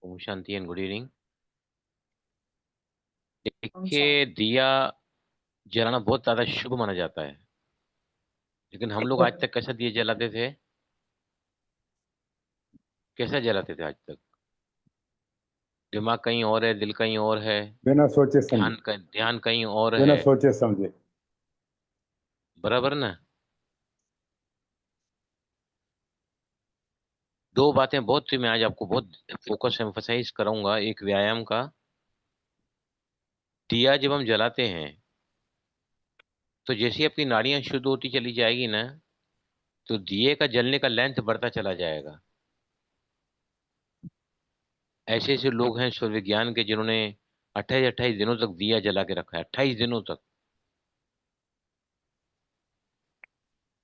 Om Shanti and good evening. Om देखिए, शांति। दिया जलाना बहुत ज्यादा शुभ माना जाता है, लेकिन हम लोग आज तक कैसा दिए जलाते थे? कैसा जलाते थे आज तक? दिमाग कहीं और है, दिल कहीं और है, बिना सोचे समझे। ध्यान कहीं और बिना है। सोचे समझे। बराबर ना? दो बातें बहुत थी, मैं आज आपको बहुत फोकस एम्फसाइज कराऊंगा एक व्यायाम का। दिया जब हम जलाते हैं तो जैसे ही आपकी नाड़ियां शुद्ध होती चली जाएगी ना, तो दिए का जलने का लेंथ बढ़ता चला जाएगा। ऐसे ऐसे लोग हैं सूर्य विज्ञान के जिन्होंने 28-28 दिनों तक दिया जला के रखा है, 28 दिनों तक।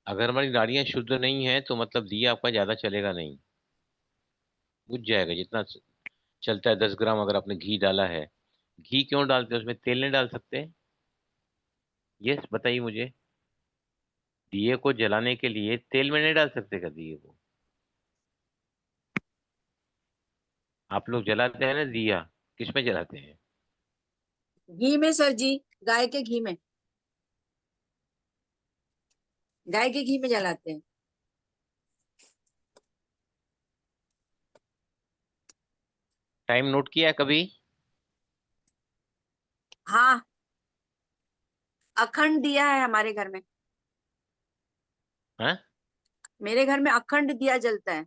अगर हमारी नाड़ियां शुद्ध नहीं है तो मतलब दिया आपका ज्यादा चलेगा नहीं, बुझ जाएगा। जितना चलता है 10 ग्राम, अगर आपने घी डाला है। घी क्यों डालते हैं? उसमें तेल नहीं डाल सकते? यस, बताइए मुझे। दिए को जलाने के लिए तेल में नहीं डाल सकते क्या दिए को? आप लोग जलाते हैं ना दिया, किस में जलाते हैं? घी में सर जी, गाय के घी में। गाय के घी में जलाते हैं। टाइम नोट किया है कभी? हाँ, अखंड दिया है हमारे घर में। हाँ, मेरे घर में अखंड दिया जलता है।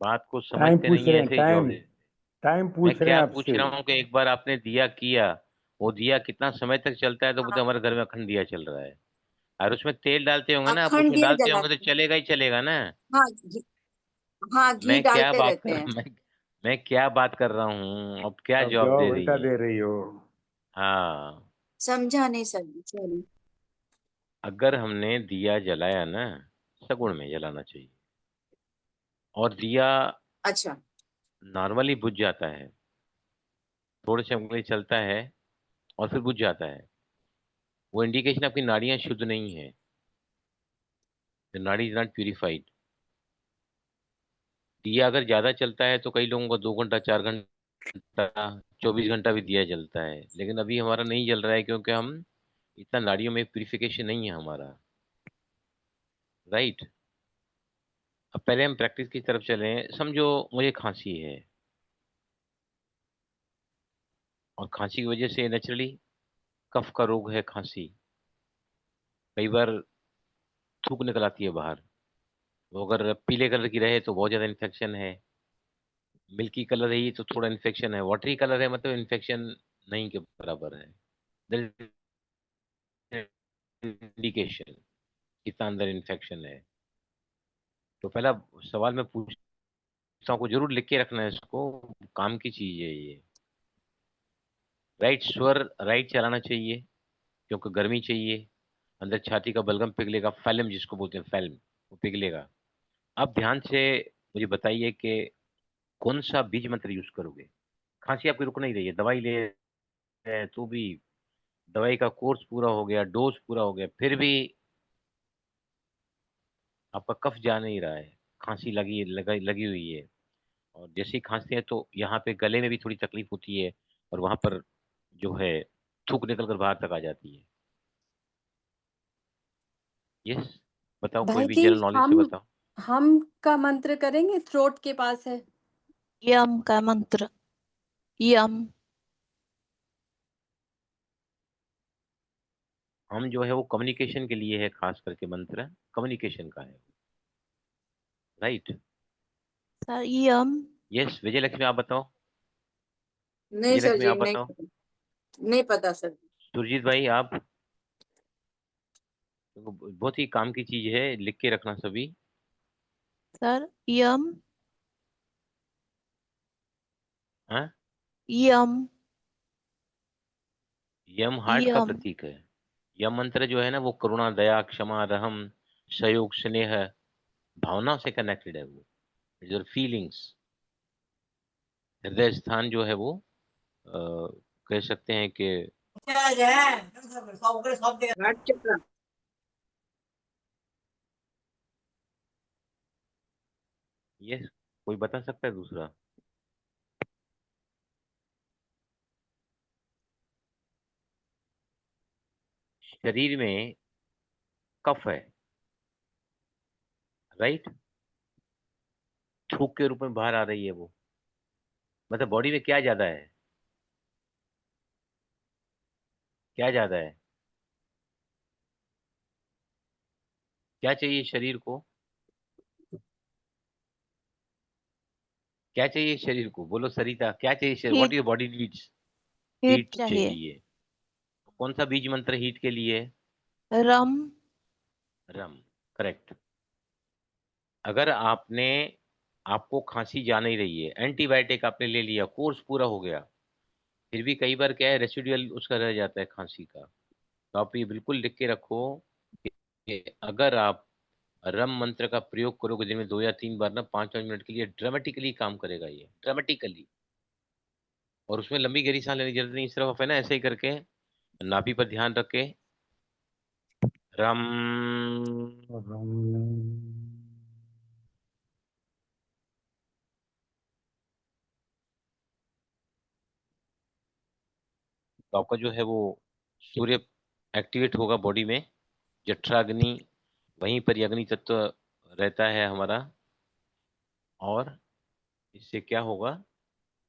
बात को टाइम समझते पूछ नहीं रहे है, हैं, ऐसे ही जवाब टाइम। दे। टाइम मैं पूछ रहे क्या हैं पूछ आपसे। रहा हूँ कि एक बार आपने दिया किया, वो दिया कितना समय तक चलता है? तो बोलते हाँ, हमारे घर में अखंड दिया चल रहा है। और उसमें तेल डालते होंगे ना आप, अखंड उसमें दिया डालते होंगे तो जलाते हैं। चलेगा ही चलेगा ना। हाँ हाँ, घी मैं क्या डालते बात रहते कर हैं। मैं क्या बात कर रहा हूँ, अब क्या अब जवाब दे जवाब रही उल्टा हैं? दे रही हो। हाँ। समझा नहीं सर जी, सॉरी। अगर हमने दिया जलाया ना, सगुण में जलाना चाहिए। और दिया अच्छा। नॉर्मली बुझ जाता है, थोड़े समय के लिए चलता है और फिर बुझ जाता है। वो इंडिकेशन आपकी नाड़ियां शुद्ध नहीं है, द नाड़ी इज नॉट प्यूरिफाइड। दिया अगर ज्यादा चलता है तो कई लोगों को 2 घंटा, 4 घंटा, 24 घंटा भी दिया जलता है, लेकिन अभी हमारा नहीं जल रहा है क्योंकि हम इतना नाड़ियों में प्यूरिफिकेशन नहीं है हमारा। राइट। अब पहले हम प्रैक्टिस की तरफ चलें। समझो मुझे खांसी है, और खांसी की वजह से नेचुरली कफ का रोग है खांसी। कई बार थूक निकल आती है बाहर। वो अगर पीले कलर की रहे तो बहुत ज्यादा इन्फेक्शन है, मिल्की कलर रही तो थोड़ा इन्फेक्शन है, वाटरी कलर है मतलब इन्फेक्शन नहीं के बराबर है। इंडिकेशन कितना अंदर इन्फेक्शन है। तो पहला सवाल मैं पूछता हूँ, को जरूर लिख के रखना है इसको, काम की चीज है ये। राइट स्वर राइट चलाना चाहिए, क्योंकि गर्मी चाहिए। अंदर छाती का बलगम पिघलेगा, फैलम जिसको बोलते हैं, फैलम, वो पिघलेगा। अब ध्यान से मुझे बताइए कि कौन सा बीज मंत्र यूज करोगे? खांसी आपकी रुक नहीं रही है, दवाई ले रहे हैं तो भी, दवाई का कोर्स पूरा हो गया, डोज पूरा हो गया, फिर भी आपका कफ जा नहीं रहा है। खांसी लगी हुई है। और जैसे ही खांसते हैं तो यहाँ पे गले में भी थोड़ी तकलीफ होती है, और वहां पर जो है थूक निकल कर बाहर तक आ जाती है। यस, बताओ, कोई भाई भी जी, जनरल नॉलेज से बताओ। हम का मंत्र करेंगे, थ्रोट के पास है। यम का मंत्र। यम। हम जो है वो कम्युनिकेशन के लिए है, खास करके मंत्र कम्युनिकेशन का है। राइट। सर यम। यस, विजय लक्ष्मी आप बताओ। नहीं विजय सर लक्ष्मी जी, आप नहीं बताओ। पता। नहीं पता सर। सुरजीत भाई आप? तो बहुत ही काम की चीज है, लिख के रखना सभी। सर यम। हाँ। यम। यम हार्ट का यम। प्रतीक है। यम मंत्र जो है ना, वो करुणा, दया, क्षमा, रहम, सहयोग, स्नेह, भावना से कनेक्टेड है। वो योर फीलिंग्स, हृदय स्थान जो है वो, अ, कह सकते हैं कि घाट चक्र। ये कोई बता सकता है दूसरा? शरीर में कफ है, राइट? थूक के रूप में बाहर आ रही है वो, मतलब बॉडी में क्या ज्यादा है? क्या ज्यादा है? क्या चाहिए शरीर को? क्या चाहिए शरीर को? बोलो सरिता, क्या चाहिए शरीर? What heat your body needs? Heat heat चाहिए। चाहिए। कौन सा बीज मंत्र हीट के लिए है? रम। रम। करेक्ट। अगर आपको खांसी जा नहीं रही है, एंटीबायोटिक आपने ले लिया, कोर्स पूरा हो गया, फिर भी कई बार क्या है, रेसिडुअल उसका रह जाता है खांसी का, तो आप ये बिल्कुल लिख के रखो कि अगर आप रम मंत्र का प्रयोग करोगे दिन में 2 या 3 बार ना, 5 5 मिनट के लिए, ड्रामेटिकली काम करेगा ये, ड्रामेटिकली। और उसमें लंबी गहरी सांस लेने की जरूरत नहीं, सिर्फ है ना ऐसे ही करके नाभि पर ध्यान रख के रम, तो आपका जो है वो सूर्य एक्टिवेट होगा बॉडी में, जठराग्नि, वहीं पर ये अग्नि तत्व रहता है हमारा। और इससे क्या होगा?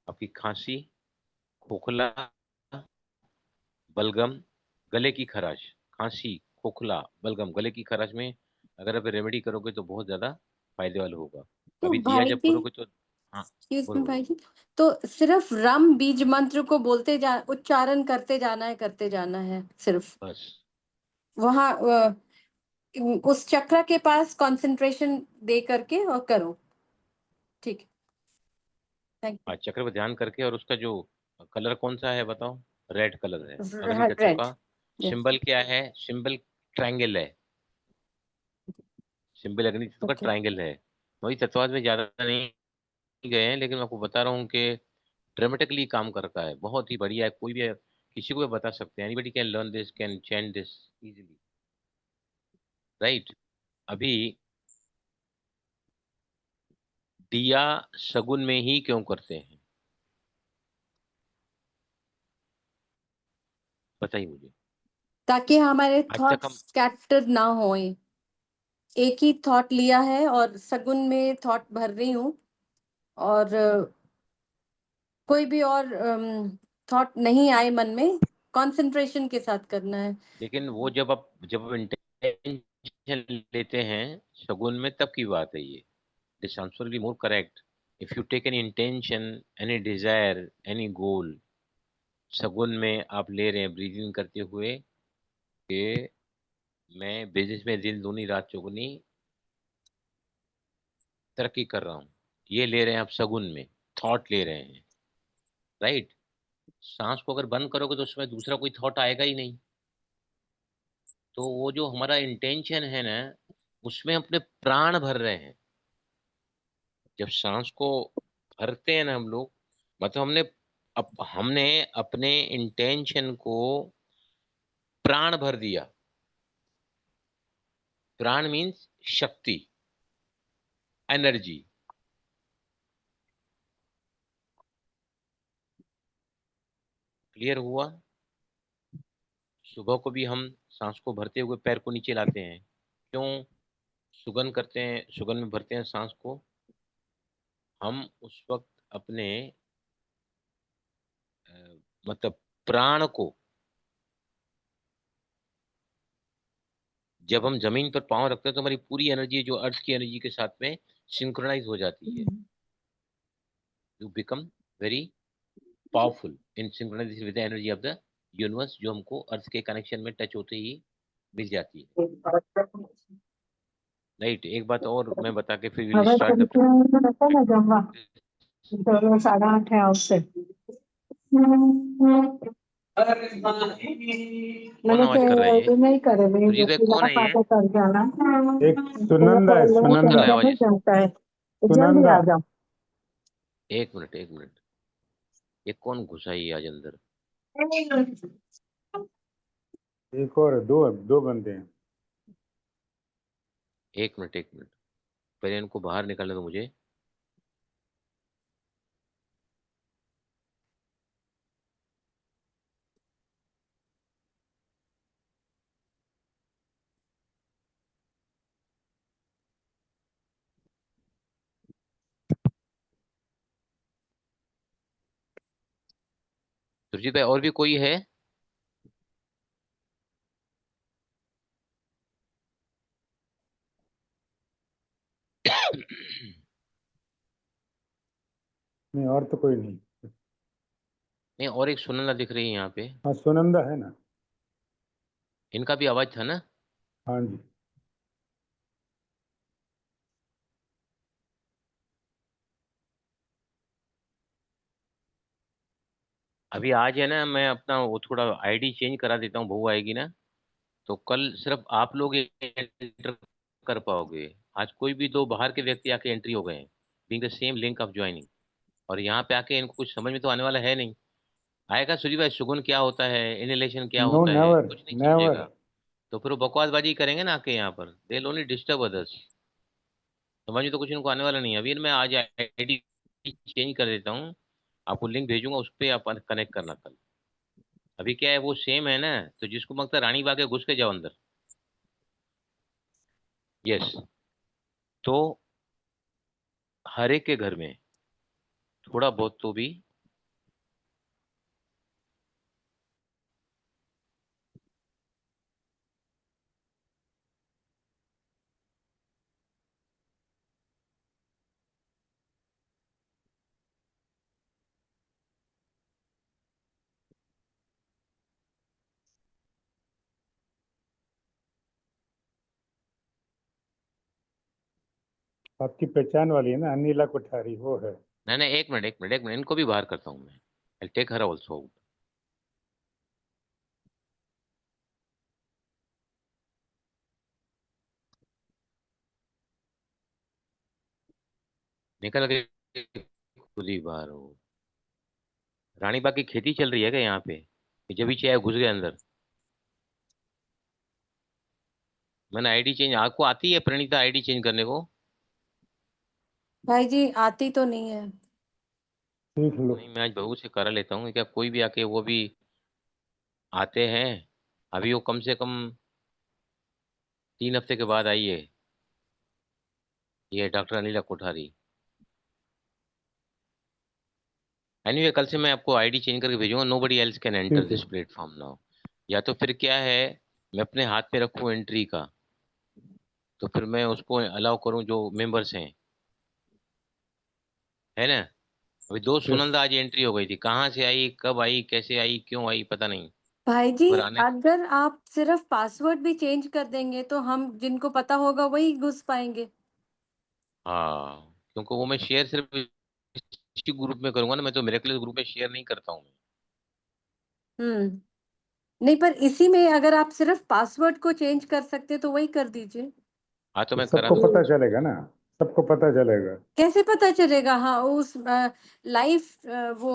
आपकी खांसी, खोखला, बलगम, गले की खराश, खांसी, खोखला, बलगम, गले की खराश में अगर आप रेमेडी करोगे तो बहुत ज्यादा फायदे वाला होगा। तो अभी दिया भाई जब जी, करोगे तो, हाँ, एक्सक्यूज मी बोलो भाई बोलो। जी, तो सिर्फ रम बीज मंत्र को बोलते जा, उच्चारण करते जाना है सिर्फ बस। वहां उस चक्र के पास कंसंट्रेशन दे करके और करो। ठीक है, थैंक आज चक्र पर ध्यान करके, और उसका जो कलर कौन सा है बताओ? रेड कलर है। यू। अग्नि तत्व रेड। का सिंबल क्या है? सिंबल ट्रायंगल है। सिंबल अग्नि तत्व का ओके। ट्रायंगल है। वही तत्ववाद में ज्यादा नहीं गए हैं, लेकिन मैं आपको बता रहा हूँ कि ड्रामेटिकली काम करता है, बहुत ही बढ़िया है। कोई भी किसी को भी बता सकते हैं, anybody can learn this, can chant this easily, right? अभी दिया शगुन में ही क्यों करते हैं, बताइए मुझे। ताकि हमारे आज तक थॉट्स हम, स्कैटर्ड ना होए। एक ही थॉट लिया है और सगुन में थॉट भर रही हूँ, और कोई भी और थॉट नहीं आए मन में, कंसंट्रेशन के साथ करना है। लेकिन वो जब आप इंटेंशन लेते हैं शगुन में, तब की बात है ये। This answer will be more correct. If you take any intention, any desire, any goal, शगुन में आप ले रहे हैं ब्रीदिंग करते हुए कि मैं बिजनेस में दिन दूनी रात चौगुनी तरक्की कर रहा हूँ, ये ले रहे हैं आप शगुन में, थॉट ले रहे हैं, राइट? सांस को अगर बंद करोगे तो उसमें दूसरा कोई थॉट आएगा ही नहीं। तो वो जो हमारा इंटेंशन है ना, उसमें अपने प्राण भर रहे हैं। जब सांस को भरते हैं ना हम लोग, मतलब हमने अपने इंटेंशन को प्राण भर दिया। प्राण मीन्स शक्ति, एनर्जी। क्लियर हुआ? सुबह को भी हम सांस को भरते हुए पैर को नीचे लाते हैं, क्यों? सुगन करते हैं, सुगन में भरते हैं सांस को। हम उस वक्त अपने अ, मतलब प्राण को, जब हम जमीन पर पांव रखते हैं तो हमारी पूरी एनर्जी जो अर्थ की एनर्जी के साथ में सिंक्रोनाइज हो जाती है। You become very powerful in synchronisation with the energy of the universe, जो हमको अर्थ के कनेक्शन में टच होते ही मिल जाती है, राइट? एक बात और मैं बता के फिर विल હવે स्टार्ट द તરીકે હતા ને જમવા તો 8:30 આવશે कौन મને કે आवाज कर रहा है ये? એ नहीं करे मैं सुजीत भाई कौन पिला है ये? पाटे कर जाना एक पिला सुनंदा है, पहले कौन कर सुनंदा। रहा है पिज्जा आवाज नहीं इस? जमता है तो जल्दी सुनंदा। आ जाओ एक मिनट, एक मिनट। ये कौन घुसा है ये आज अंदर? एक और दो दो बंदे हैं। एक मिनट, एक मिनट, पहले इनको बाहर निकालने दो मुझे। सुरजीत भाई और भी कोई है? नहीं, और तो कोई नहीं। नहीं, और एक सुनंदा दिख रही है यहाँ पे। हाँ, सुनंदा है ना। इनका भी आवाज था ना? हाँ जी। अभी आज है ना, मैं अपना वो थोड़ा आईडी चेंज करा देता हूँ, बहू आएगी ना, तो कल सिर्फ आप लोग एंटर कर पाओगे। आज कोई भी दो बाहर के व्यक्ति आके एंट्री हो गए हैं, being the same link of joining. और यहाँ पे आके इनको कुछ समझ में तो आने वाला है नहीं। आएगा सुजी भाई, सुगुन क्या होता है, इनहेलेशन क्या नो, होता है, नेवर। कुछ नहीं नेवर। समझेगा। तो फिर वो बकवासबाजी करेंगे ना आके यहाँ पर, दे ओनली डिस्टर्ब अदर्स। समझ में तो कुछ इनको आने वाला नहीं है। अभी मैं आज आईडी चेंज कर देता हूँ, आपको लिंक भेजूंगा, उस पर आप कनेक्ट करना कल। अभी क्या है, वो सेम है ना, तो जिसको लगता है रानी बाग है, घुस के जाओ अंदर। यस। तो हर एक के घर में थोड़ा बहुत तो भी आपकी पहचान वाली है ना, अनिला कोठारी, वो है। नहीं नहीं, एक मिनट एक मिनट एक मिनट, इनको भी बाहर करता हूँ मैं। I take her also. निकल गए खुद ही बाहर हो। रानी बाग की खेती चल रही है क्या यहाँ पे? ये जब भी चाहे घुस गए अंदर। मैंने आईडी चेंज, आपको आती है प्रणीता आईडी चेंज करने को? भाई जी आती तो नहीं है। सीख लो। नहीं, मैं आज बहू से करा लेता हूँ, क्या कोई भी आके वो भी आते हैं। अभी वो कम से कम 3 हफ्ते के बाद आई है, ये डॉक्टर अनिला कोठारी। एनीवे, कल से मैं आपको आईडी चेंज करके भेजूंगा। Nobody else can enter ठीक है। This platform now. या तो फिर क्या है, मैं अपने हाथ में रखूं एंट्री का, तो फिर मैं उसको अलाउ करूं जो मेंबर्स हैं, है ना। अभी दो यस। सुनंदा आज एंट्री हो गई थी, कहाँ से आई, कब आई, कैसे आई, क्यों आई, पता नहीं। भाई जी पर आने, अगर आप सिर्फ पासवर्ड भी चेंज कर देंगे तो हम जिनको पता होगा वही घुस पाएंगे। हाँ, क्योंकि वो मैं शेयर सिर्फ इसी ग्रुप में करूंगा ना, मैं तो मिरेकल ग्रुप में शेयर नहीं करता हूँ। हम्म। नहीं पर इसी में अगर आप सिर्फ पासवर्ड को चेंज कर सकते तो वही कर दीजिए। हाँ, तो तो मैं करा सबको दूंगा। पता चलेगा ना। सबको पता चलेगा। कैसे पता चलेगा? हाँ उस लाइव वो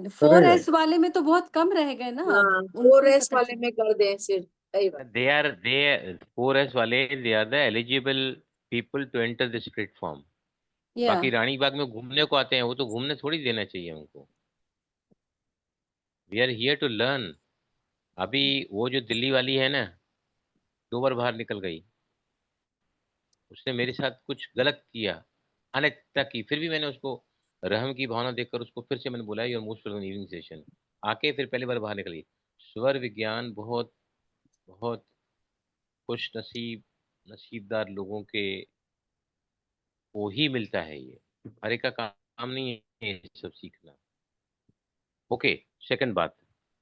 फोर करेगा। एस वाले में तो बहुत कम रह गए ना, अब हाँ, उनको ही 4S पता वाले चले। में कर दें सिर्फ, सही बात। दे 4S वाले, they are the eligible people to enter this platform. या बाकी रानी बाग में घूमने को आते हैं, वो तो घूमने थोड़ी देना चाहिए उनको। We are here to learn. अभी वो जो दिल्ली वाली है ना, 2 बार बाहर निकल गई। उसने मेरे साथ कुछ गलत किया, अनैतिकता की, फिर भी मैंने उसको रहम की भावना देखकर उसको फिर से मैंने बुलाया, your most welcome evening session. आके फिर पहली बार बाहर निकली। स्वर विज्ञान बहुत बहुत खुश नसीब, नसीबदार लोगों के को ही मिलता है ये। हर एक का काम नहीं है ये सब सीखना। ओके, सेकंड बात,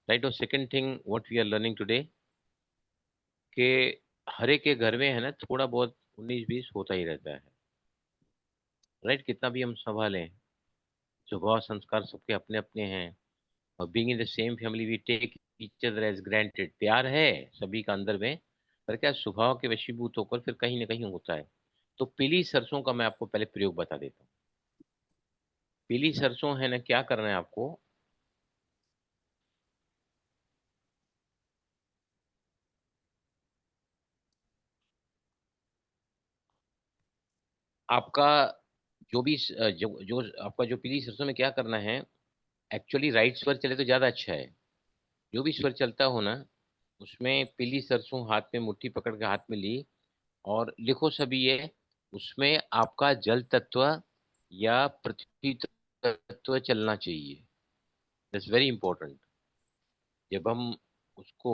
राइट। और second thing what we are learning today, कि हर एक के घर में है ना, थोड़ा बहुत 19-20 होता ही रहता है, राइट। कितना भी हम संभालें, स्वभाव संस्कार सबके अपने अपने हैं। और being in the same family we take each other as granted. प्यार है सभी का अंदर में, पर क्या स्वभाव के वशीभूत होकर फिर कहीं ना कहीं होता है। तो पीली सरसों का मैं आपको पहले प्रयोग बता देता हूँ। पीली सरसों है ना, क्या करना है आपको, आपका जो भी जो आपका जो पीली सरसों में क्या करना है, एक्चुअली राइट स्वर चले तो ज़्यादा अच्छा है। जो भी स्वर चलता हो ना, उसमें पीली सरसों हाथ में मुट्ठी पकड़ के हाथ में ली, और लिखो सभी ये, उसमें आपका जल तत्व या पृथ्वी तत्व चलना चाहिए। That's very important. जब हम उसको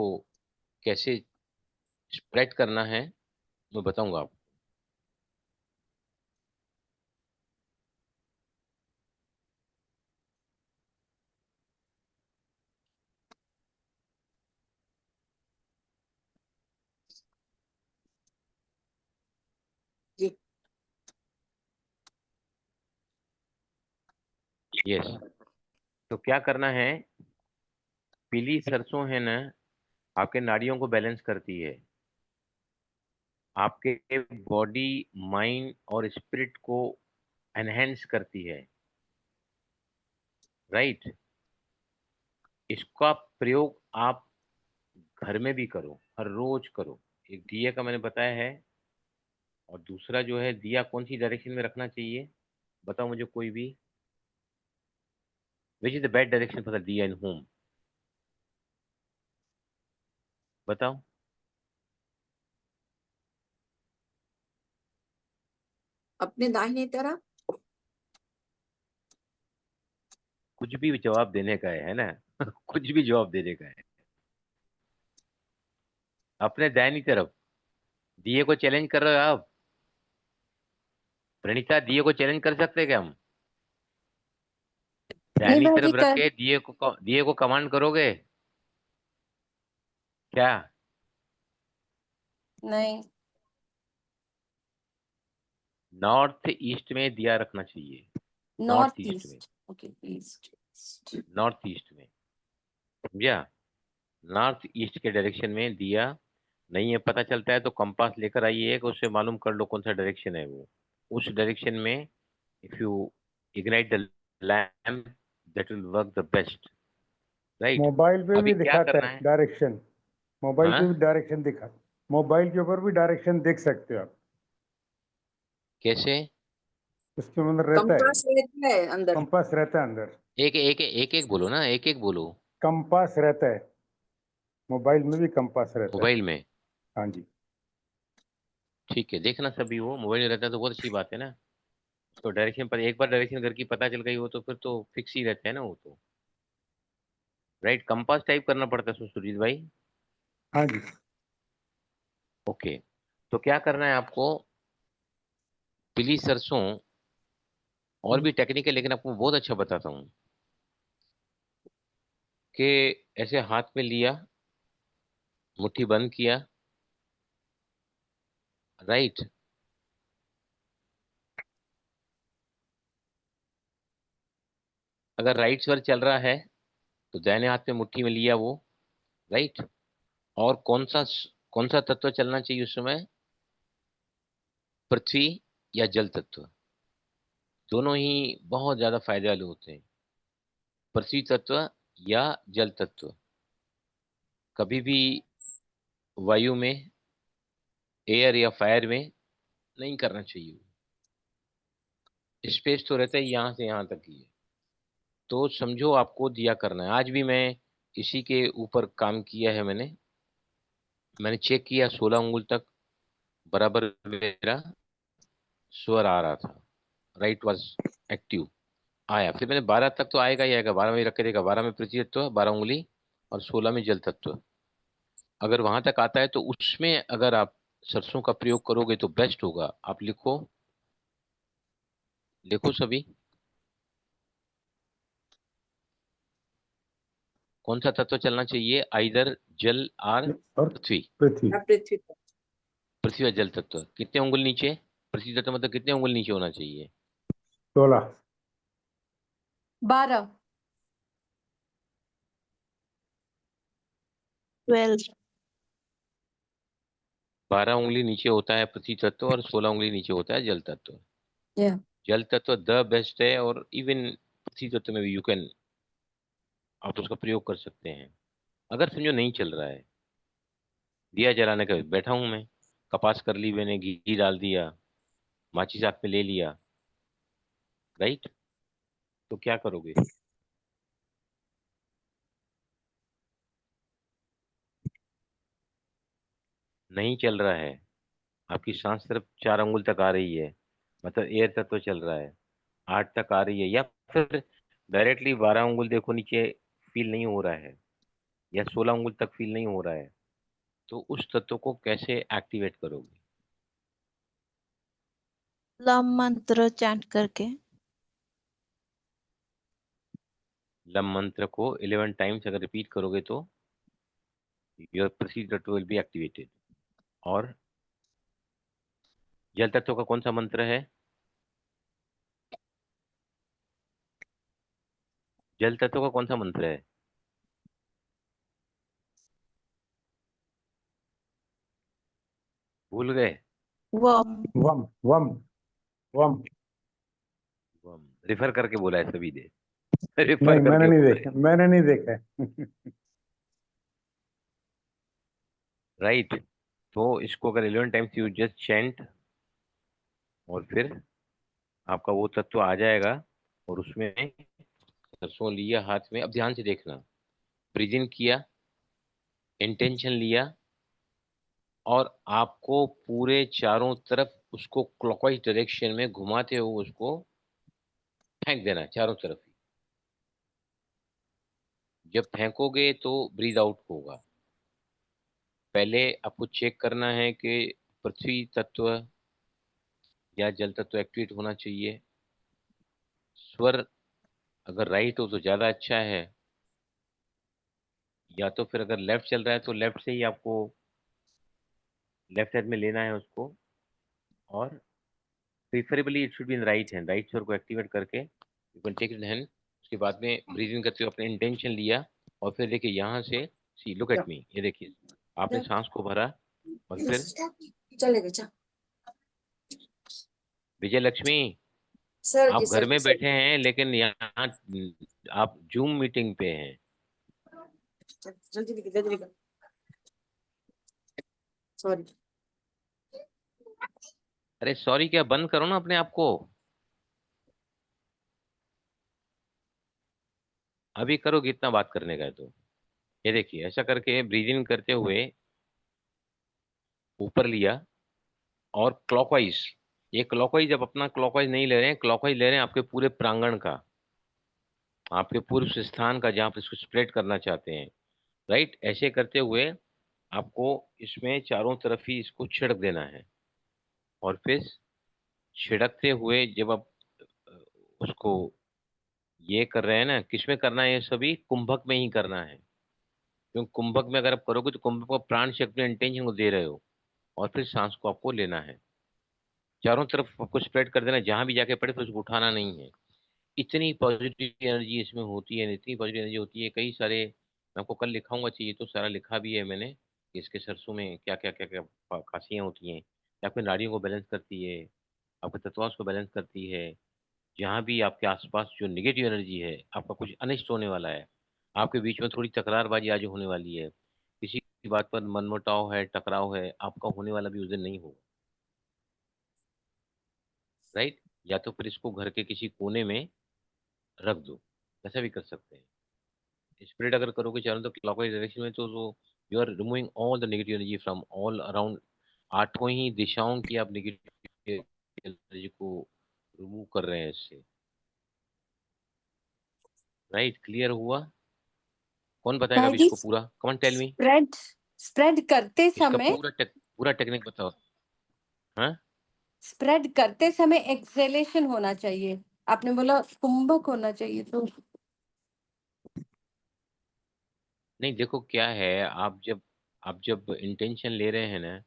कैसे स्प्रेड करना है मैं बताऊंगा आपको। जी यस, तो क्या करना है, पीली सरसों है ना, आपके नाड़ियों को बैलेंस करती है, आपके बॉडी माइंड और स्पिरिट को एनहेंस करती है, राइट। इसका प्रयोग आप घर में भी करो, हर रोज करो। एक दिए का मैंने बताया है, और दूसरा जो है दिया कौन सी डायरेक्शन में रखना चाहिए, बताओ मुझे कोई भी। Which is the best direction for the दिया इन होम, बताओ। अपने दाहिने तरफ। कुछ भी जवाब देने का है ना कुछ भी जवाब देने का है। अपने दाहिनी तरफ दिए को चैलेंज कर रहे हो आप, प्रणीता, दिए को चैलेंज कर सकते हैं क्या हम? नहीं दाहिनी भाई तरफ रख कर, के दिए को कमांड करोगे क्या? नहीं। नॉर्थ ईस्ट में दिया रखना चाहिए, नॉर्थ नॉर्थ ईस्ट में, east, okay east. North east में, समझा? नॉर्थ ईस्ट के डायरेक्शन में दिया नहीं है, पता चलता है तो कंपास लेकर आइए एक, उससे मालूम कर लो कौन सा डायरेक्शन है वो। उस डायरेक्शन में if you ignite the lamp, that will work the best, right. Mobile पे अभी भी क्या दिखाता करना है है? डायरेक्शन। मोबाइल पे भी हाँ, डायरेक्शन दिखा, मोबाइल के ऊपर भी डायरेक्शन देख सकते हो आप। कैसे? उसके अंदर रहता है, कंपास रहता है अंदर। कंपास रहता है अंदर। एक एक एक एक बोलो ना, एक एक बोलो। कंपास रहता है, मोबाइल में भी कंपास रहता है। मोबाइल में? हाँ जी। ठीक है, देखना सभी, वो मोबाइल में रहता है तो बहुत अच्छी बात है ना। तो डायरेक्शन पर एक बार डायरेक्शन घर की पता चल गई हो तो फिर तो फिक्स ही रहता है ना वो तो, राइट। कंपास टाइप करना पड़ता है सुजीत भाई। हाँ जी। ओके, तो क्या करना है आपको, पीली सरसों, और भी टेक्निक है लेकिन आपको बहुत अच्छा बताता हूँ, कि ऐसे हाथ में लिया, मुट्ठी बंद किया, राइट। अगर राइट स्वर चल रहा है तो दाहिने हाथ में मुट्ठी में लिया वो, राइट। और कौन सा तत्व चलना चाहिए उस समय, पृथ्वी या जल तत्व, दोनों ही बहुत ज्यादा फायदे वाले होते हैं। पृथ्वी तत्व या जल तत्व, कभी भी वायु में, एयर या फायर में नहीं करना चाहिए। स्पेस तो रहता है यहाँ से यहाँ तक ही है। तो समझो आपको दिया करना है, आज भी मैं इसी के ऊपर काम किया है। मैंने चेक किया 16 अंगुल तक बराबर मेरा स्वर आ रहा था, राइट वाज एक्टिव, आया। फिर मैंने 12 तक तो आएगा ही आएगा, 12 में रख के देखा, 12 में पृथ्वी तत्व 12 उंगली, और 16 में जल तत्व। अगर वहां तक आता है तो उसमें अगर आप सरसों का प्रयोग करोगे तो बेस्ट होगा। आप लिखो, लिखो सभी, कौन सा तत्व चलना चाहिए, आइदर जल और और पृथ्वी। पृथ्वी। या पृथ्वी पर। पृथ्वी और जल तत्व कितने उंगल नीचे, पृथ्वी तत्व मतलब कितने उंगल नीचे होना चाहिए? 16। 12। 12. 12 उंगली नीचे होता है पृथ्वी तत्व, और 16 उंगली नीचे होता है जल तत्व। या जल तत्व द बेस्ट है, और इवन पृथ्वी तत्व में भी यू कैन, आप उसका प्रयोग कर सकते हैं। अगर समझो नहीं चल रहा है, दिया जलाने का बैठा हूं मैं, कपास कर ली मैंने, घी डाल दिया, माचिस हाथ में ले लिया, राइट, तो क्या करोगे? नहीं चल रहा है, आपकी सांस सिर्फ 4 अंगुल तक आ रही है, मतलब एयर तत्व चल रहा है, 8 तक आ रही है, या फिर डायरेक्टली 12 अंगुल देखो नीचे, फील नहीं हो रहा है, या 16 अंगुल तक फील नहीं हो रहा है, तो उस तत्व को कैसे एक्टिवेट करोगे? लम मंत्र चैंट करके। लम मंत्र को 11 टाइम्स अगर रिपीट करोगे तो योर पृथ्वी तत्व विल बी एक्टिवेटेड। और जल तत्व का कौन सा मंत्र है? जल तत्व का कौन सा मंत्र है? भूल गए? वम। वम वम वम। रिफर करके बोला है सभी ने। रिफर नहीं, मैंने करके नहीं बोला है। देखा, मैंने नहीं देखा है। राइट। तो इसको अगर 11 टाइम्स यू जस्ट चैंट, और फिर आपका वो तत्व आ जाएगा। और उसमें सरसों लिया हाथ में, अब ध्यान से देखना। ब्रीथ इन किया, इंटेंशन लिया, और आपको पूरे चारों तरफ उसको क्लॉकवाइज डायरेक्शन में घुमाते हुए उसको फेंक देना है चारों तरफ ही। जब फेंकोगे तो ब्रीद आउट होगा। पहले आपको चेक करना है कि पृथ्वी तत्व या जल तत्व एक्टिवेट होना चाहिए। स्वर अगर राइट हो तो ज्यादा अच्छा है, या तो फिर अगर लेफ्ट चल रहा है तो लेफ्ट से ही आपको लेफ्ट साइड में लेना है उसको। और preferably it should be in right hand. Right स्वर को एक्टिवेट करके you can take in hand. उसके बाद में ब्रीदिंग करते हुए अपने इंटेंशन लिया, और फिर देखिए यहाँ से, सी लुक एट मी, ये देखिए आपने सांस को भरा, और फिर चलेगा चल। विजय लक्ष्मी, सर जी आप घर सर में जी सर बैठे हैं लेकिन यहाँ आप जूम मीटिंग पे हैं। जल्दी लिखो जल्दी लिखो। सॉरी। अरे सॉरी क्या, बंद करो ना अपने आप को। अभी करोगे, इतना बात करने का है तो। ये देखिए ऐसा करके ब्रीद इन करते हुए ऊपर लिया, और क्लॉकवाइज, ये क्लॉकवाइज अब अपना क्लॉकवाइज नहीं ले रहे हैं, क्लॉकवाइज ले रहे हैं आपके पूरे प्रांगण का, आपके पूरे उस स्थान का जहाँ पे इसको स्प्रेड करना चाहते हैं। राइट, ऐसे करते हुए आपको इसमें चारों तरफ ही इसको छिड़क देना है। और फिर छिड़कते हुए जब आप अ, उसको ये कर रहे हैं ना, किसमें करना है? ये सभी कुंभक में ही करना है। क्योंकि कुंभक में अगर आप करोगे तो कुंभक को प्राण शक्ति इंटेंशन को दे रहे हो। और फिर सांस को आपको लेना है, चारों तरफ आपको स्प्रेड कर देना, जहां भी जाके पड़े फिर उसको उठाना नहीं है। इतनी पॉजिटिव एनर्जी इसमें होती है, इतनी पॉजिटिव एनर्जी होती है। कई सारे मैं आपको कल लिखाऊंगा, चाहिए तो सारा लिखा भी है मैंने कि इसके सरसों में क्या क्या क्या क्या खासियां होती हैं। ये आपकी नाड़ियों को बैलेंस करती है, आपके तत्वांश को बैलेंस करती है। जहाँ भी आपके आसपास जो निगेटिव एनर्जी है, आपका कुछ अनिष्ट होने वाला है, आपके बीच में थोड़ी तकरारबाजी आज होने वाली है, किसी की बात पर मनमुटाव है, टकराव है, आपका होने वाला भी उस दिन नहीं होगा। राइट। या तो फिर इसको घर के किसी कोने में रख दो, ऐसा भी कर सकते हैं। स्प्रेड अगर करोगे चारों तो क्लॉकवाइज डायरेक्शन में, तो you are removing all the negative energy from all around. आठों ही दिशाओं की आप नेगेटिव एनर्जी को रिमूव कर रहे हैं इससे। राइट, क्लियर हुआ? कौन बताएगा अभी ताकि इसको पूरा? कौन टेल मी, स्प्रेड स्प्रेड करते इसका समय पूरा टेक्निक बताओ। हाँ, स्प्रेड करते समय एक्सेलेशन होना चाहिए। आपने बोला कुंभक होना चाहिए, तो नहीं देखो क्या है, आप जब इंटेंशन ले रहे हैं ना,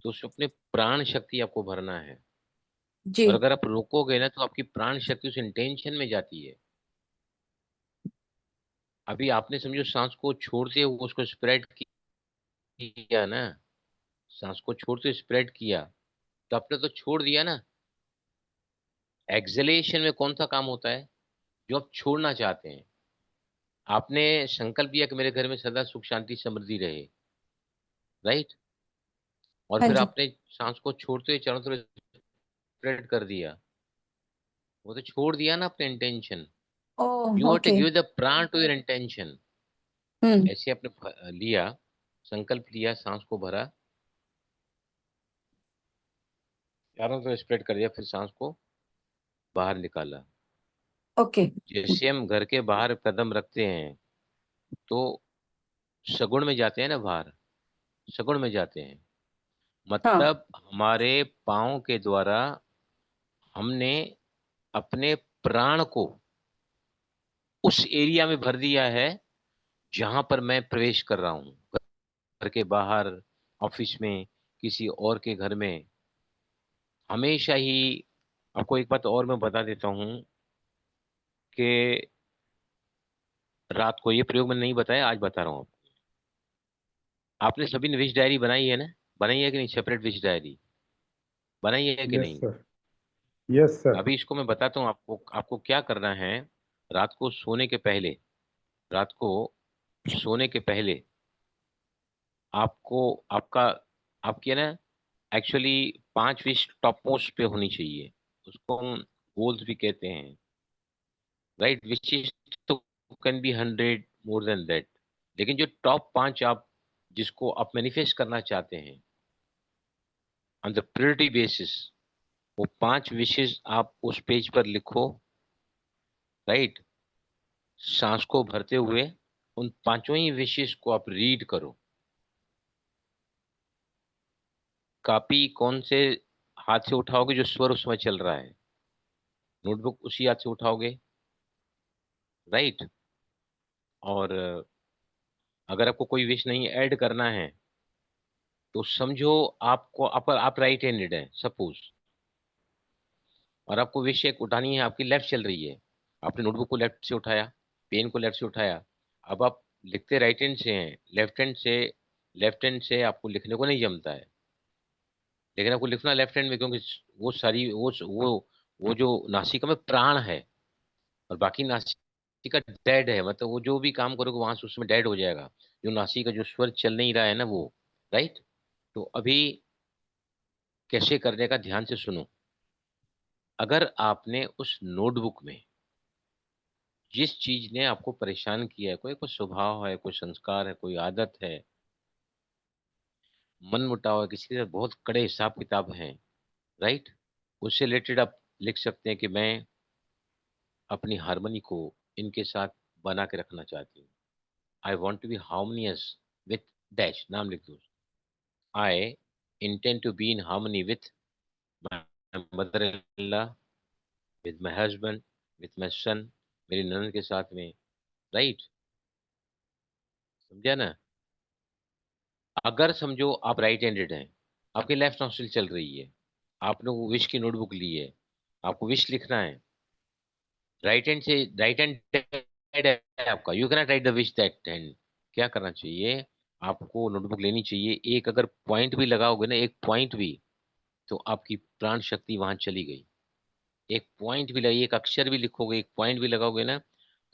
तो उसमें अपने प्राण शक्ति आपको भरना है। जी। और अगर आप रोकोगे ना तो आपकी प्राण शक्ति उस इंटेंशन में जाती है। अभी आपने समझो सांस को छोड़ते हुए उसको स्प्रेड किया ना, सांस को छोड़ते स्प्रेड किया, तो आपने तो छोड़ दिया ना। एक्सलेशन में कौन सा काम होता है? जो आप छोड़ना चाहते हैं। आपने संकल्प लिया कि मेरे घर में सदा सुख शांति समृद्धि रहे। राइट। और हाँ फिर जी। आपने सांस को छोड़ते हुए चारों तरफ स्प्रेड कर दिया, वो तो छोड़ दिया ना आपने intention. Oh you have to okay. Give the prana to your intention. Hmm. ऐसे आपने लिया, संकल्प लिया, सांस को भरा, चारों तरफ स्प्रेड कर दिया, फिर सांस को बाहर निकाला। ओके। जैसे हम घर के बाहर कदम रखते हैं तो सगुण में जाते हैं ना बाहर, सगुण में जाते हैं, हाँ मतलब हमारे पांव के द्वारा हमने अपने प्राण को उस एरिया में भर दिया है जहां पर मैं प्रवेश कर रहा हूं, घर के बाहर, ऑफिस में, किसी और के घर में। हमेशा ही आपको एक बात और मैं बता देता हूं कि रात को, ये प्रयोग मैंने नहीं बताया, आज बता रहा हूं आपको। आपने सभी ने विश डायरी बनाई है ना? बनाई है कि नहीं? सेपरेट विश डायरी बनाई है कि यस नहीं? Sir, yes sir. अभी इसको मैं बताता हूँ आपको। आपको क्या करना है, रात को सोने के पहले, रात को सोने के पहले आपको, आपका, आपकी है ना, एक्चुअली 5 विश टॉप मोस्ट पे होनी चाहिए। उसको हम गोल्स भी कहते हैं, राइट? विशेष तो can be 100 more than that, लेकिन जो टॉप 5 आप, जिसको आप मैनिफेस्ट करना चाहते हैं ऑन द प्रायोरिटी बेसिस, वो 5 विशेष आप उस पेज पर लिखो, राइट? सांस को भरते हुए उन पांचों ही विशेष को आप रीड करो। कॉपी कौन से हाथ से उठाओगे? जो स्वर उसमें चल रहा है। नोटबुक उसी हाथ से उठाओगे, राइट? और अगर आपको कोई विश नहीं ऐड करना है तो समझो आपको, आप राइट हैंडेड है सपोज, और आपको विश एक उठानी है, आपकी लेफ्ट चल रही है, आपने नोटबुक को लेफ्ट से उठाया, पेन को लेफ्ट से उठाया, अब आप लिखते राइट हैंड से हैं, लेफ्ट हैंड से, लेफ्ट हैंड से आपको लिखने को नहीं जमता है, लेकिन आपको लिखना लेफ्ट हैंड में, क्योंकि वो सारी वो जो नासिका में प्राण है, और बाकी नासिका डेड है, मतलब वो जो भी काम करोगे वहां से उसमें डेड हो जाएगा, जो नासिका, जो स्वर चल नहीं रहा है ना वो, राइट? तो अभी कैसे करने का, ध्यान से सुनो। अगर आपने उस नोटबुक में जिस चीज ने आपको परेशान किया है, कोई कोई स्वभाव है, कोई संस्कार है, कोई आदत है, मन मुटाव है, किसी के साथ बहुत कड़े हिसाब किताब हैं, राइट? उससे रिलेटेड आप लिख सकते हैं कि मैं अपनी हारमोनी को इनके साथ बना के रखना चाहती हूँ। I want to be harmonious with dash, नाम लिख दो। I intend to be in harmony with my mother in law, with my husband, with my son, मेरी ननद के साथ में, राइट? समझा ना? अगर समझो आप राइट हैंडेड हैं, आपकी लेफ्ट नॉस्ट्रिल चल रही है, आपने वो विश की नोटबुक ली है, आपको विश लिखना है, राइट हैंड से, राइट हैंड है आपका, you can write the wish that hand. क्या करना चाहिए आपको? नोटबुक लेनी चाहिए, एक अगर पॉइंट भी लगाओगे ना, एक पॉइंट भी, तो आपकी प्राण शक्ति वहां चली गई। एक पॉइंट भी लगाइए, एक अक्षर भी लिखोगे, एक पॉइंट भी लगाओगे ना,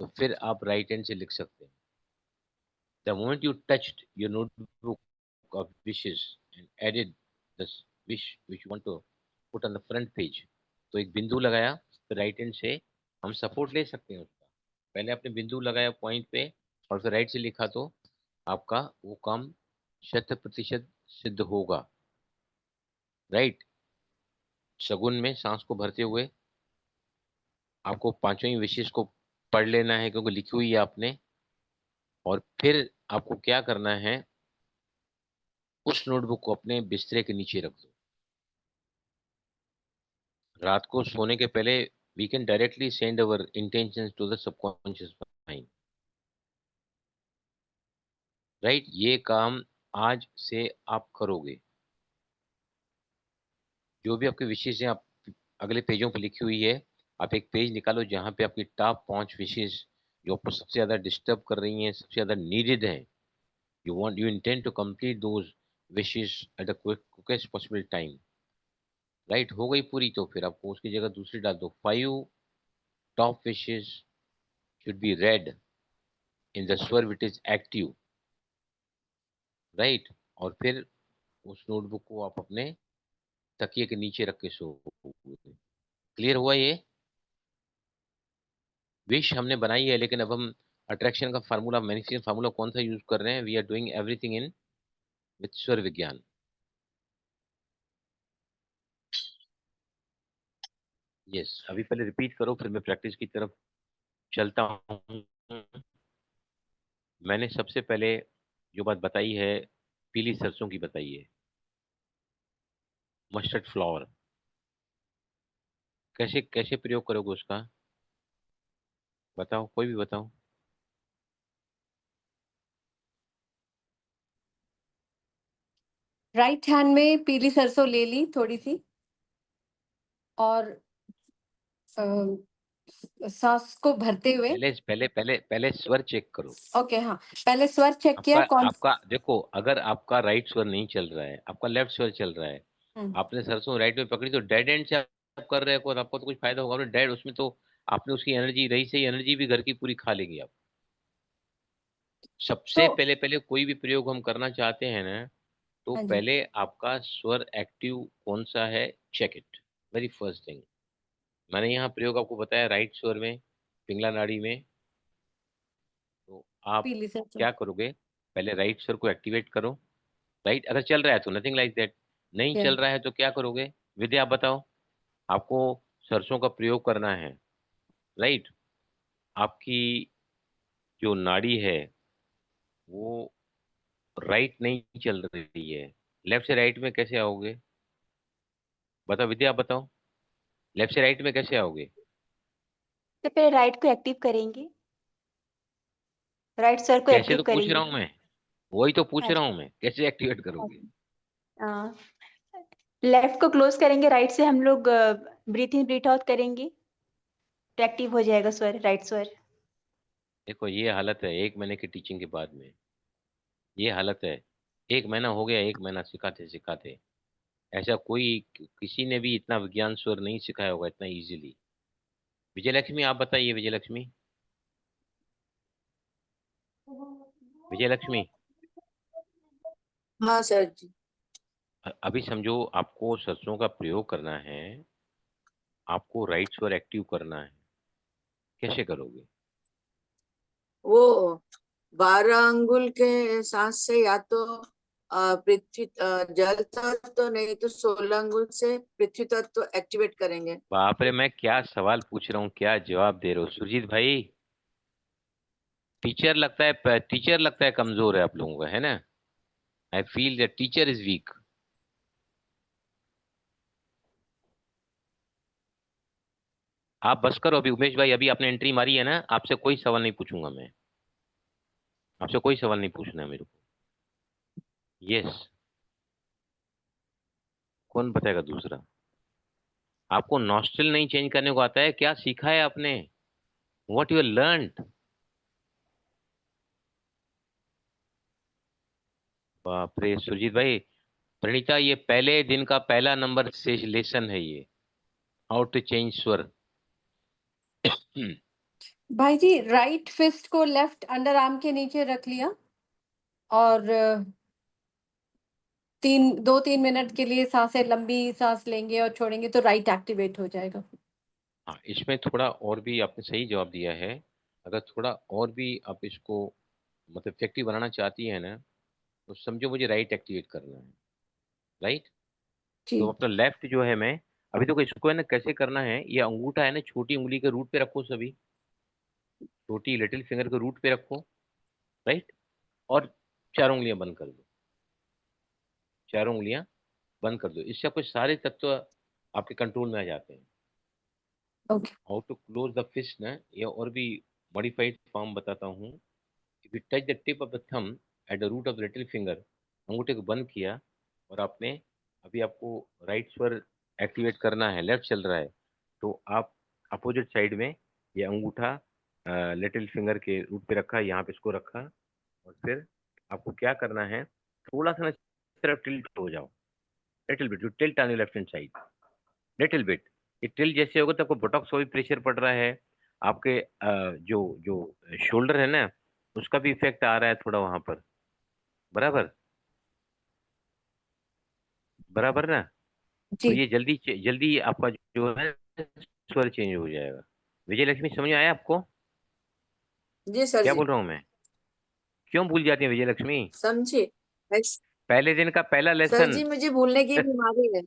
तो फिर आप राइट हैंड से लिख सकते हैं। The moment you touched your notebook of wishes and added this wish which you want to put on the front page, तो एक बिंदु लगाया, तो राइट हैंड से हम सपोर्ट ले सकते हैं उसका। पहले आपने बिंदु लगाया पॉइंट पे, और फिर राइट से लिखा, तो आपका वो काम 100% सिद्ध होगा, राइट? शगुन में सांस को भरते हुए आपको पांचों ही विशेष को पढ़ लेना है, क्योंकि लिखी हुई है आपने। और फिर आपको क्या करना है, उस नोटबुक को अपने बिस्तरे के नीचे रख दो। रात को सोने के पहले we can directly send our intentions to the subconscious mind, right? ये काम आज से आप करोगे। जो भी आपकी विशेष है, आप अगले पेजों पर लिखी हुई है, आप एक पेज निकालो जहां पे आपकी टॉप 5 विशेष जो आपको सबसे ज्यादा डिस्टर्ब कर रही हैं, सबसे ज्यादा नीडेड हैं, you intend to complete those wishes at the quickest possible time, right? हो गई पूरी, तो फिर आपको उसकी जगह दूसरी डाल दो। 5 टॉप विशेष should be read in the स्वर which is active, राइट? और फिर उस नोटबुक को आप अपने तकिए के नीचे रख के सो। क्लियर हुआ ये? विश हमने बनाई है, लेकिन अब हम अट्रैक्शन का फार्मूला, मैनिफेस्टेशन फार्मूला कौन सा यूज कर रहे हैं? We are doing everything in with स्वर विज्ञान। यस, अभी पहले रिपीट करो, फिर मैं प्रैक्टिस की तरफ चलता हूँ। मैंने सबसे पहले जो बात बताई है पीली सरसों की बताई है, मस्टर्ड फ्लावर, कैसे कैसे प्रयोग करोगे उसका? बताओ, कोई भी बताओ। राइट हैंड में पीली सरसों ले ली थोड़ी सी, और सांस को भरते हुए। पहले पहले पहले पहले स्वर चेक करो। ओके, हाँ, पहले स्वर चेक आपका किया कौन। आपका देखो, अगर आपका राइट स्वर नहीं चल रहा है, आपका लेफ्ट स्वर चल रहा है, हम्म, आपने सरसों राइट में पकड़ी तो डेड एंड से आप कर रहे हो, और आपको तो कुछ फायदा होगा नहीं। डेड उसमें तो आपने उसकी एनर्जी रही से एनर्जी भी घर की पूरी खा लेगी आप। सबसे तो पहले पहले कोई भी प्रयोग हम करना चाहते हैं ना, तो हाँ जी, पहले आपका स्वर एक्टिव कौन सा है, check it, very first thing. मैंने यहाँ प्रयोग आपको बताया राइट स्वर में, पिंगला नाड़ी में। तो आप पीली सरसों। क्या करोगे, पहले राइट स्वर को एक्टिवेट करो। राइट अगर चल रहा है तो नथिंग लाइक दैट, नहीं या चल रहा है तो क्या करोगे? विद्या आप बताओ। आपको सरसों का प्रयोग करना है, राइट। आपकी जो नाड़ी है वो राइट नहीं चल रही है, लेफ्ट से राइट में कैसे आओगे? बताओ विद्या, आप बताओ, लेफ्ट से राइट में कैसे आओगे? तो पहले राइट को एक्टिव करेंगे, राइट सर को कैसे एक्टिव तो पूछ रहा करेंगे। हूँ मैं, वही तो पूछ हाँ रहा जी। हूँ मैं, कैसे एक्टिवेट करोगे? लेफ्ट को क्लोज करेंगे, राइट से हम लोग ब्रीथ इन ब्रीथ आउट करेंगे, तो एक्टिव हो जाएगा स्वर, राइट स्वर। देखो ये हालत है 1 महीने की टीचिंग के बाद में, ये हालत है। 1 महीना हो गया, 1 महीना सिखाते सिखाते, ऐसा कोई किसी ने भी इतना विज्ञान स्वर नहीं सिखाया होगा इतना इजीली। विजयलक्ष्मी आप बताइए, विजयलक्ष्मी, विजयलक्ष्मी। हाँ सर जी। अभी समझो आपको सरसों का प्रयोग करना है, आपको राइट स्वर एक्टिव करना है, कैसे करोगे? वो 12 अंगुल के सांस से, या तो पृथ्वी जल तत्व, नहीं तो 16 अंगुल से पृथ्वी तत्व एक्टिवेट करेंगे। बाप रे, मैं क्या सवाल पूछ रहा हूँ, क्या जवाब दे रहे हो सुरजीत भाई। टीचर लगता है कमजोर है आप लोगों का, है ना? I feel that teacher is weak. आप बस करो अभी उमेश भाई, अभी आपने एंट्री मारी है ना, आपसे कोई सवाल नहीं पूछूंगा मैं, आपसे कोई सवाल नहीं पूछना है मेरे को। यस, कौन बताएगा दूसरा? आपको नॉस्ट्रल नहीं चेंज करने को आता है? क्या सीखा है आपने? What you learned? बाप रे सुरजीत भाई, प्रणीता ये पहले दिन का पहला नंबर से लेसन है ये, हाउ टू चेंज स्वर। भाई जी, राइट फिस्ट को लेफ्ट अंडर आर्म के नीचे रख लिया, और 2-3 मिनट के लिए सांसें, लंबी सांस लेंगे और छोड़ेंगे तो राइट एक्टिवेट हो जाएगा। हाँ, इसमें थोड़ा और भी आपने सही जवाब दिया है। अगर थोड़ा और भी आप इसको मतलब इफेक्टिव बनाना चाहती है ना, तो समझो मुझे राइट एक्टिवेट करना है, राइट। तो जी, अपना लेफ्ट जो है, मैं अभी तो इसको है ना कैसे करना है, ये अंगूठा है ना छोटी उंगली के रूट पे रखो सभी, छोटी लिटिल फिंगर के रूट पे रखो, राइट। और चारों उंगलियां बंद कर दो, चारों उंगलियां बंद कर दो, इससे आपके सारे तत्व आपके कंट्रोल में आ जाते हैं। Okay, how to close the fist ना, ये और भी मॉडिफाइड फॉर्म बताता हूँ। If you touch the tip of the thumb at the root of the little finger, अंगूठे को बंद किया, और आपने अभी आपको राइट स्वर एक्टिवेट करना है, लेफ्ट चल रहा है, तो आप अपोजिट साइड में ये अंगूठा लिटिल फिंगर के रूट पे रखा, यहाँ पे इसको रखा, और फिर आपको क्या करना है, थोड़ा सा ना इस तरफ टिल्ट हो जाओ, little bit, you tilt on your left hand side, little bit. ये टिल्ट जैसे होगा तो आपको बुटॉक्स को भी प्रेशर पड़ रहा है, आपके जो जो शोल्डर है ना उसका भी इफेक्ट आ रहा है थोड़ा वहां पर, बराबर, बराबर ना। तो जी, ये जल्दी जल्दी आपका जो है स्वर चेंज हो जाएगा। विजय लक्ष्मी समझ में आया आपको जी सर क्या जी। बोल रहा हूँ मैं? क्यों भूल जाती है विजय लक्ष्मी? समझे। पहले दिन का पहला सर लेसन। जी, मुझे भूलने की बीमारी है।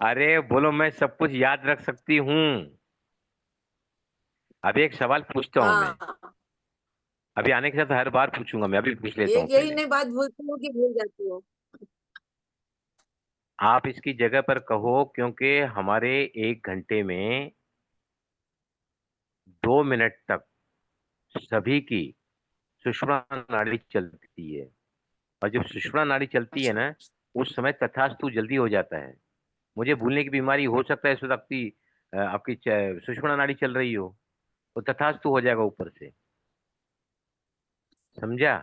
अरे बोलो, मैं सब कुछ याद रख सकती हूँ। अब एक सवाल पूछता हूँ मैं, हाँ अभी आने के साथ हर बार पूछूंगा, मैं अभी पूछ लेता हूँ एक यही पहले। नहीं बात भूलती हो कि भूल जाती हो। आप इसकी जगह पर कहो, क्योंकि हमारे 1 घंटे में 2 मिनट तक सभी की सुषुम्ना नाड़ी चलती है, और जब सुषुम्ना नाड़ी चलती है ना, उस समय तथास्तु जल्दी हो जाता है। मुझे भूलने की बीमारी हो सकता है, इस वक्त आपकी सुषुम्ना नाड़ी चल रही हो, तो तथास्तु हो जाएगा ऊपर से। समझा?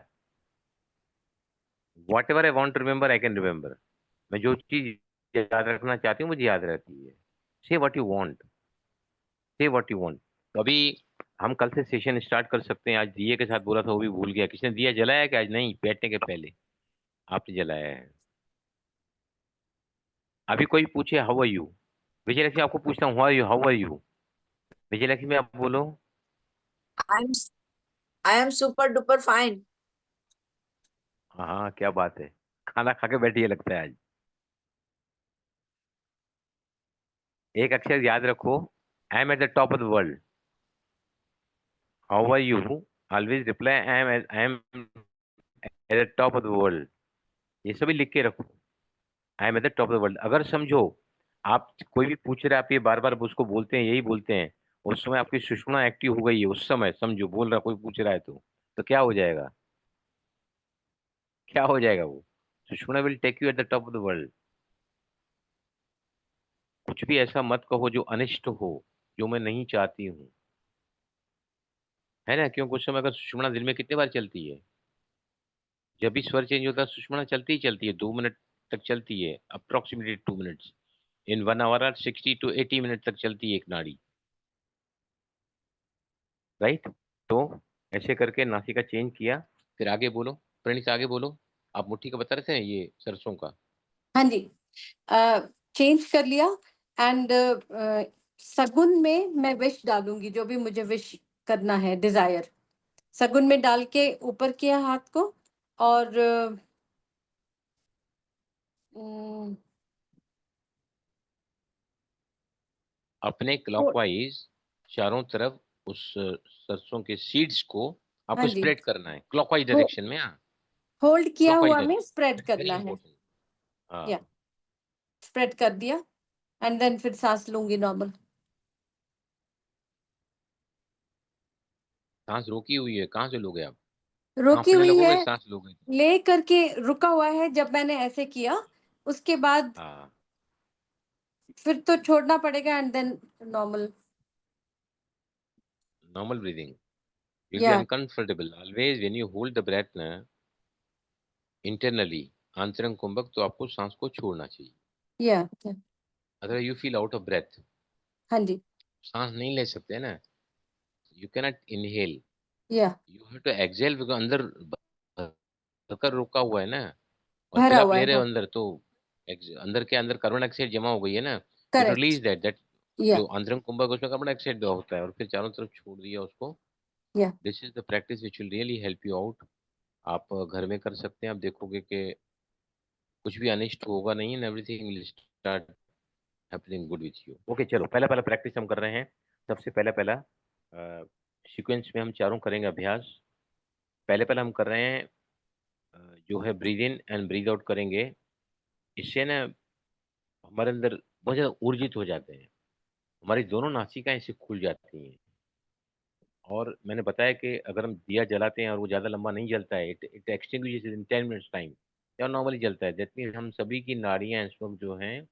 Whatever I want to remember I can remember. मैं जो चीज याद रखना चाहती हूँ मुझे याद रहती है। से वॉट यू वॉन्ट, से वॉट यू वॉन्ट। तो अभी हम कल से सेशन स्टार्ट कर सकते हैं। आज दिए के साथ बोला था, वो भी भूल गया। किसने दिया जलाया कि आज नहीं, बैठने के पहले आपने जलाया है? अभी कोई पूछे हाउ आर यू, विजय लक्ष्मी आपको पूछता हूँ, हाउ आर यू विजय लक्ष्मी, आप बोलो। I am I am super duper fine. हाँ हाँ, क्या बात है, खाना खा के बैठी है लगता है आज। एक अक्षर याद रखो, I am at the top of the world. How are you, always reply I am at the top of the world. ये सभी लिख के रखो, I am at the top of the world. अगर समझो आप, कोई भी पूछ रहे हैं, आप ये बार बार उसको बोलते हैं, यही बोलते हैं, उस समय आपकी सुषुम्ना एक्टिव हो गई है, उस समय समझो बोल रहा, कोई पूछ रहा है तो क्या हो जाएगा, क्या हो जाएगा वो? Sushumna will take you at the top of the world. कुछ भी ऐसा मत कहो जो अनिष्ट हो, जो मैं नहीं चाहती हूँ, है ना? क्योंकि उस समय अगर सुषुम्ना दिन में कितने बार चलती है, जब भी स्वर चेंज होता है सुषुम्ना चलती ही चलती है, 2 मिनट तक चलती है, approximately 2 minutes. In 1 hour 60 to 80 minute तक चलती है एक नाड़ी, राइट? तो ऐसे करके नासिका चेंज किया, फिर आगे बोलो, प्रणीत आगे बोलो। आप मुट्ठी का बता रहे थे ये सरसों का। हाँ जी, चेंज कर लिया। एंड सगुन में मैं विश डालूंगी, जो भी मुझे विश करना है, डिजायर सगुन में डाल के ऊपर किया हाथ को। और अम, अपने क्लॉकवाइज चारों तरफ उस सरसों के सीड्स को हाँ आपको जी, स्प्रेड करना है क्लॉकवाइज डायरेक्शन में। हाँ, होल्ड किया क्लॉकवाइज हुआ में डायरेक्शन, स्प्रेड वेरी करना है। इंपॉर्टेंट। या हाँ, स्प्रेड कर दिया, एंड देन फिर सांस लूंगी नॉर्मल। सांस रोकी हुई है, कहाँ से लोगे आप? रोकी कांपने हुई है, लगोगे सांस लोगे तो। ले करके रुका हुआ है जब मैंने ऐसे किया, उसके बाद हाँ, फिर तो छोड़ना पड़ेगा, and then normal. Normal breathing. you'll be या uncomfortable always when you hold the breath ना, internally, आंतरंग कुंभक, तो आपको सांस को छोड़ना चाहिए। या अगर you feel out of breath, हाँ जी, सांस नहीं ले सकते ना, यू कैनॉट इनहेल, या you have to exhale, because अंदर भरकर रुका हुआ है ना, और फिर भरा आप हुआ ले है, रहे हो हाँ, अंदर, तो अंदर के अंदर कार्बन डाइऑक्साइड जमा हो गई है ना, यू करेक्ट। रिलीज दैट या जो आंतरिक कुंभक है, उसमें कार्बन डाइऑक्साइड होता है, और फिर चारों तरफ छोड़ दिया उसको। या this is the practice which will really help you out. आप घर में कर सकते हैं, आप देखोगे कि कुछ भी अनिष्ट होगा नहीं, and everything will start happening good with you. Okay, चलो पहला पहला प्रैक्टिस हम कर रहे हैं। सबसे पहला पहला सीक्वेंस में हम चारों करेंगे अभ्यास। पहले पहले हम कर रहे हैं जो है breathe in and breathe out करेंगे। इससे ना हमारे अंदर बहुत ज्यादा ऊर्जित हो जाते हैं, हमारी दोनों नासिकाएं इससे खुल जाती हैं। और मैंने बताया कि अगर हम दिया जलाते हैं और वो ज्यादा लंबा नहीं जलता है, it it extinguishes in 10 minutes time, या नॉर्मली जलता है, दैट मीन्स हम सभी की नाड़ियां इस वक्त जो हैं,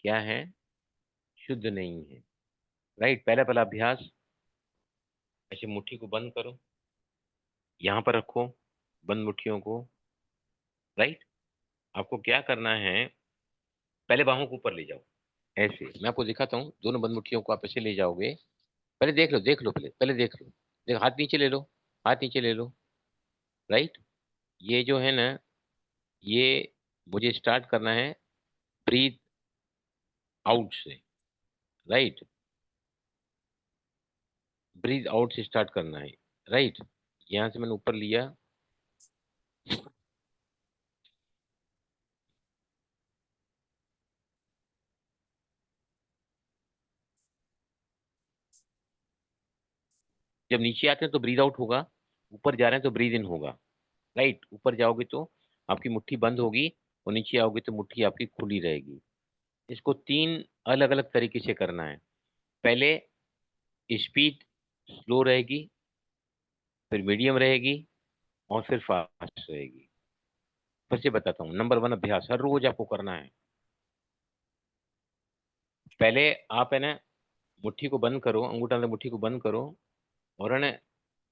क्या हैं, शुद्ध नहीं है। राइट? पहला पहला अभ्यास, ऐसे मुट्ठी को बंद करो, यहाँ पर रखो बंद मुट्ठियों को। राइट? आपको क्या करना है, पहले बाहों को ऊपर ले जाओ, ऐसे मैं आपको दिखाता हूँ। दोनों बंद मुट्ठियों को आप ऐसे ले जाओगे। पहले देख लो, देख लो, पहले देख लो, हाथ नीचे ले लो, हाथ नीचे ले लो। राइट? ये जो है ना, ये मुझे स्टार्ट करना है ब्रीथ आउट से। राइट? ब्रीथ आउट से स्टार्ट करना है। राइट? यहाँ से मैंने ऊपर लिया, जब नीचे आते हैं तो ब्रीद आउट होगा, ऊपर जा रहे हैं तो ब्रीद इन होगा, राइट। ऊपर जाओगे तो आपकी मुट्ठी बंद होगी और नीचे आओगे तो मुट्ठी आपकी खुली रहेगी। इसको 3 अलग अलग तरीके से करना है। पहले स्पीड स्लो रहेगी, फिर मीडियम रहेगी और फिर फास्ट रहेगी। फिर से बताता हूँ, नंबर 1 अभ्यास हर रोज आपको करना है। पहले आप है ना मुट्ठी को बंद करो, अंगूठा से मुट्ठी को बंद करो और है ना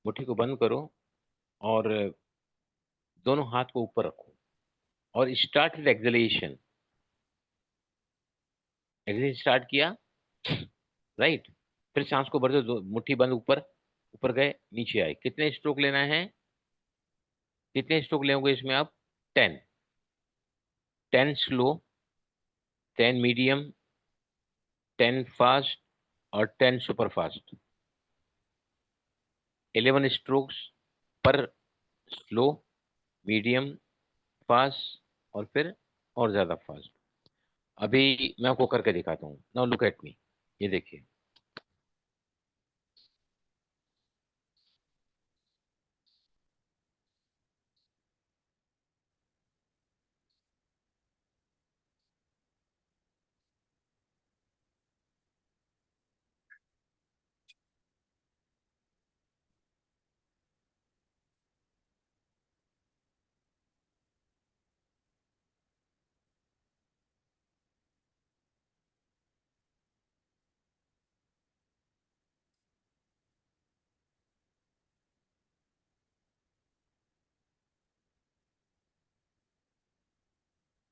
मुट्ठी को बंद करो और दोनों हाथ को ऊपर रखो और start with acceleration. Acceleration start किया, राइट। फिर सांस को भरते दो, मुट्ठी बंद, ऊपर ऊपर गए, नीचे आए। कितने स्ट्रोक लेना है? कितने स्ट्रोक लेंगे इसमें आप? 10। 10 स्लो, 10 मीडियम, 10 फास्ट और 10 सुपर फास्ट। 11 स्ट्रोक्स पर स्लो, मीडियम, फास्ट और फिर और ज्यादा फास्ट। अभी मैं आपको करके दिखाता हूँ। नाउ लुक एट मी, ये देखिए।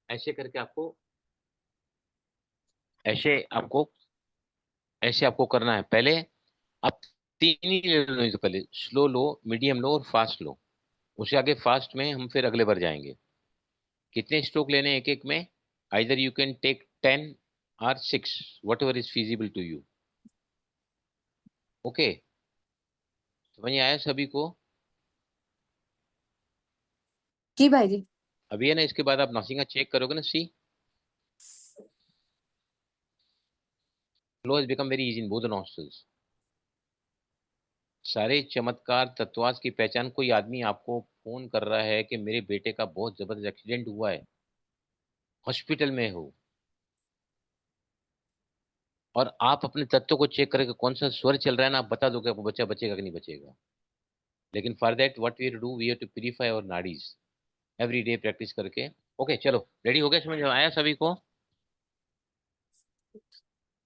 ऐसे करके आपको ऐसे आपको ऐसे आपको करना है। पहले आप 3 ही ले लो, तो पहले स्लो लो, मीडियम लो और फास्ट लो। उससे आगे फास्ट में हम फिर अगले बार जाएंगे। कितने स्ट्रोक लेने हैं एक एक में? आइदर यू कैन टेक 10 और 6, whatever is feasible to you. Okay, समझ में आया सभी को? जी भाई जी। अभी है ना, इसके बाद आप नॉसिंगा चेक करोगे ना, see flow has become very easy in both the nostrils. सारे चमत्कार तत्वास की पहचान। कोई आदमी आपको फोन कर रहा है कि मेरे बेटे का बहुत जबरदस्त एक्सीडेंट हुआ है, हॉस्पिटल में हो, और आप अपने तत्व को चेक करके कौन सा स्वर चल रहा है ना, आप बता दो कि आपको बच्चा बचेगा कि नहीं बचेगा। लेकिन for that what we do, we have to purify our nadis every day, practice करके। ओके चलो, रेडी हो गए? समझ में आया सभी को?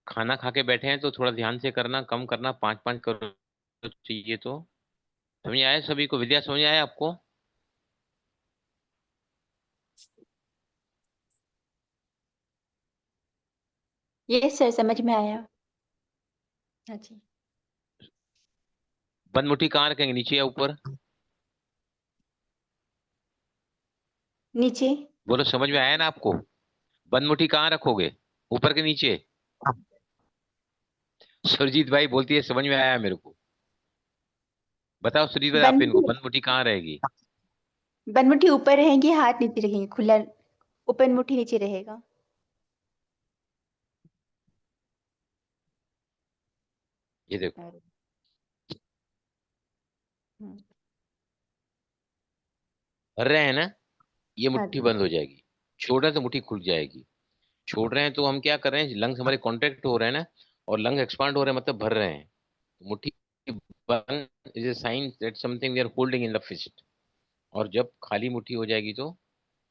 खाना खा के बैठे हैं तो थोड़ा ध्यान से करना, कम करना, 5-5 करो चाहिए तो। समझ में आया सभी को? विद्या समझ में आया आपको? यस सर, समझ में आया। हाँ जी। बंद मुट्ठी कहाँ रखेंगे, नीचे या ऊपर? नीचे। बोलो, समझ में आया ना आपको? बंद मुट्ठी कहाँ रखोगे, ऊपर के नीचे? सुरजीत भाई बोलती है समझ में आया मेरे को। बताओ सुरजीत भाई, आप इनको, बंद बंद मुट्ठी कहाँ रहेगी? बंद मुट्ठी ऊपर रहेंगी, हाथ नीचे रहेंगे, खुला ओपन मुट्ठी नीचे रहेगा। ये देखो, और- हम्म, भर रहे हैं ना, ये हाँ मुट्ठी जी। बंद हो जाएगी। छोड़ रहे हैं तो मुट्ठी खुल जाएगी। छोड़ रहे हैं तो हम क्या कर रहे हैं, लंग्स हमारे कॉन्ट्रैक्ट हो रहे हैं ना, और लंग एक्सपांड हो रहे हैं, मतलब भर रहे हैं। मुट्ठी बंद is a sign that something we are holding in the fist. और जब खाली मुट्ठी हो जाएगी तो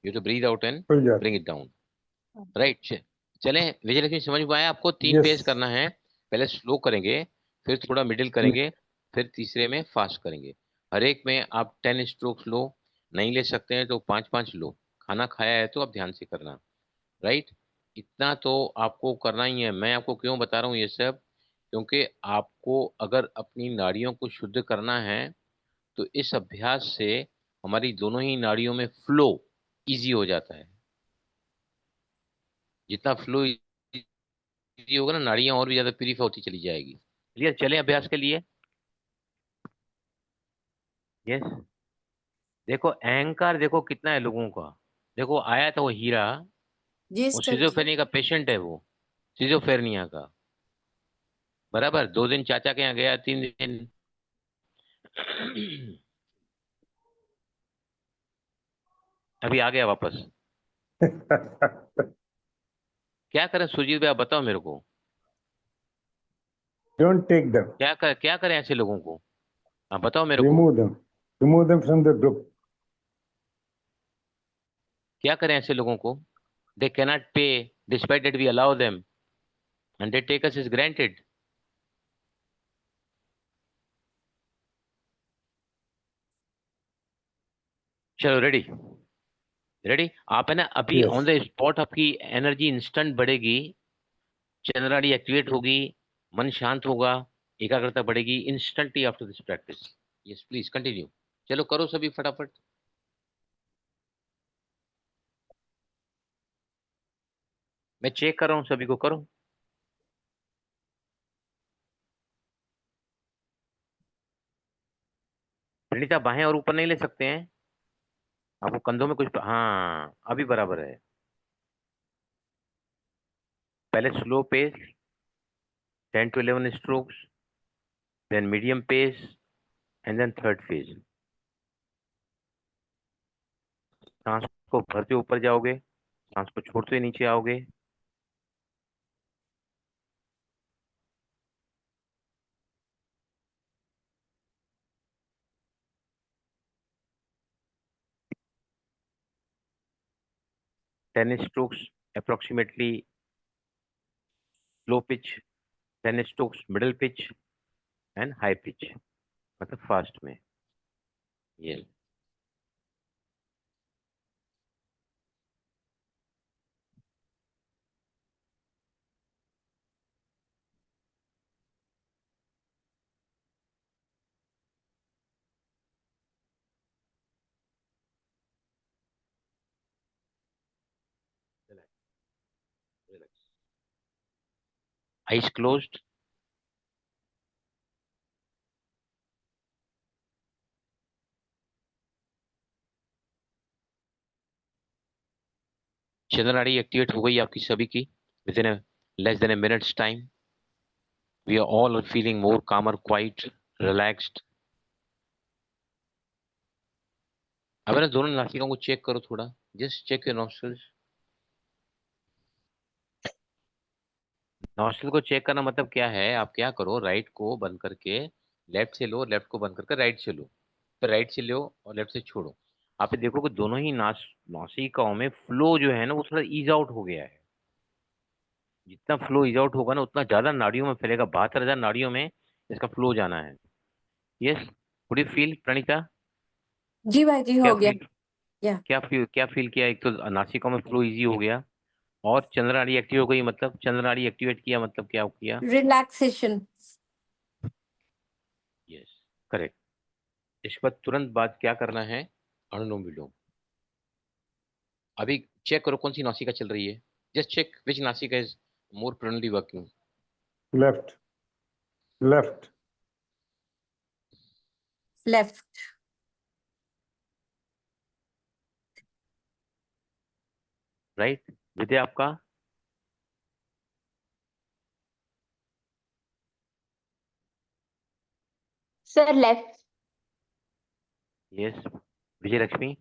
you to breathe out and खुल जाता। Bring it down, right. चलें विजयलक्ष्मी, समझ में आया आपको? 3 यस। पेज करना है। पहले स्लो करेंगे, फिर थोड़ा मिडिल करेंगे, फिर तीसरे में फास्ट करेंगे। हर एक में आप 10 स्ट्रोक्स लो, नहीं ले सकते हैं तो 5-5 लो। खाना खाया है तो आप ध्यान से करना, राइट। इतना तो आपको करना ही है। मैं आपको क्यों बता रहा हूँ ये सब? क्योंकि आपको अगर अपनी नाड़ियों को शुद्ध करना है तो इस अभ्यास से हमारी दोनों ही नाड़ियों में फ्लो इजी हो जाता है। जितना फ्लो इजी होगा ना, नाड़ियां और भी ज्यादा प्यूरिफाई होती चली जाएगी। क्लियर? चले अभ्यास के लिए। यस। देखो अहंकार, देखो कितना है लोगों का। देखो आया था वो हीरा, जी वो सर जी। सिजोफ्रेनिया का पेशेंट है, वो सिजोफ्रेनिया का, बराबर। 2 दिन चाचा के यहाँ गया, 3 दिन अभी आ गया वापस। क्या करें सुरजीत भाई, आप बताओ मेरे को। Don't take them. क्या करें ऐसे लोगों को, आप बताओ मेरे को। Remove them. Remove them from the group. क्या करें ऐसे लोगों को। They cannot pay despite that we allow them, and they take us is granted. चलो रेडी, रेडी। आप है ना अभी Yes. ऑन द स्पॉट आपकी एनर्जी इंस्टेंट बढ़ेगी, चंद्राड़ी एक्टिवेट होगी, मन शांत होगा, एकाग्रता बढ़ेगी instantly after this practice. Yes please continue. चलो करो सभी फटाफट। मैं चेक कर रहा हूँ, सभी को करो। प्रणीता बाहें और ऊपर नहीं ले सकते हैं, आपको कंधों में कुछ, हाँ अभी बराबर है। पहले slow pace, 10 to 11 strokes, then medium pace, and then third phase। सांस को भरते ऊपर जाओगे, सांस को छोड़ते नीचे आओगे। Ten strokes approximately slow pitch, 10 strokes middle pitch, and high pitch मतलब फास्ट में। ये आइज क्लोज्ड। चंद्र नाड़ी एक्टिवेट हो गई आपकी सभी की within less than a minutes time. We are all feeling more calmer, quite relaxed. अब ना दोनों नासिकाओं को चेक करो थोड़ा, just check your nostrils. Nostril को चेक करना मतलब क्या है, आप क्या करो, राइट को बंद करके लेफ्ट से लो, लेफ्ट को बंद करके राइट से लो, फिर राइट से लो और लेफ्ट से छोड़ो। आप ये देखो कि दोनों ही नासिकाओं में फ्लो जो है ना वो थोड़ा ईज आउट हो गया है। जितना फ्लो ईज आउट होगा ना उतना ज्यादा नाड़ियों में फैलेगा, 72,000 नाड़ियों में इसका फ्लो जाना है। Yes, would you feel Praneeta. जी भाई जी, क्या हो गया। फील, या क्या फील किया, एक तो नासिकाओं में फ्लो इजी हो गया और चंद्रनाड़ी एक्टिव हो गई, मतलब चंद्रनाड़ी एक्टिवेट किया मतलब क्या किया। रिलैक्सेशन। Yes correct. इस पर तुरंत बाद क्या करना है, अनुलोम विलोम। अभी चेक करो कौन सी नासिका चल रही है, जस्ट चेक विच नासिका is more pronely working. Left. Left. Left. Right Vidya आपका। Sir left. Yes Vijay Lakshmi.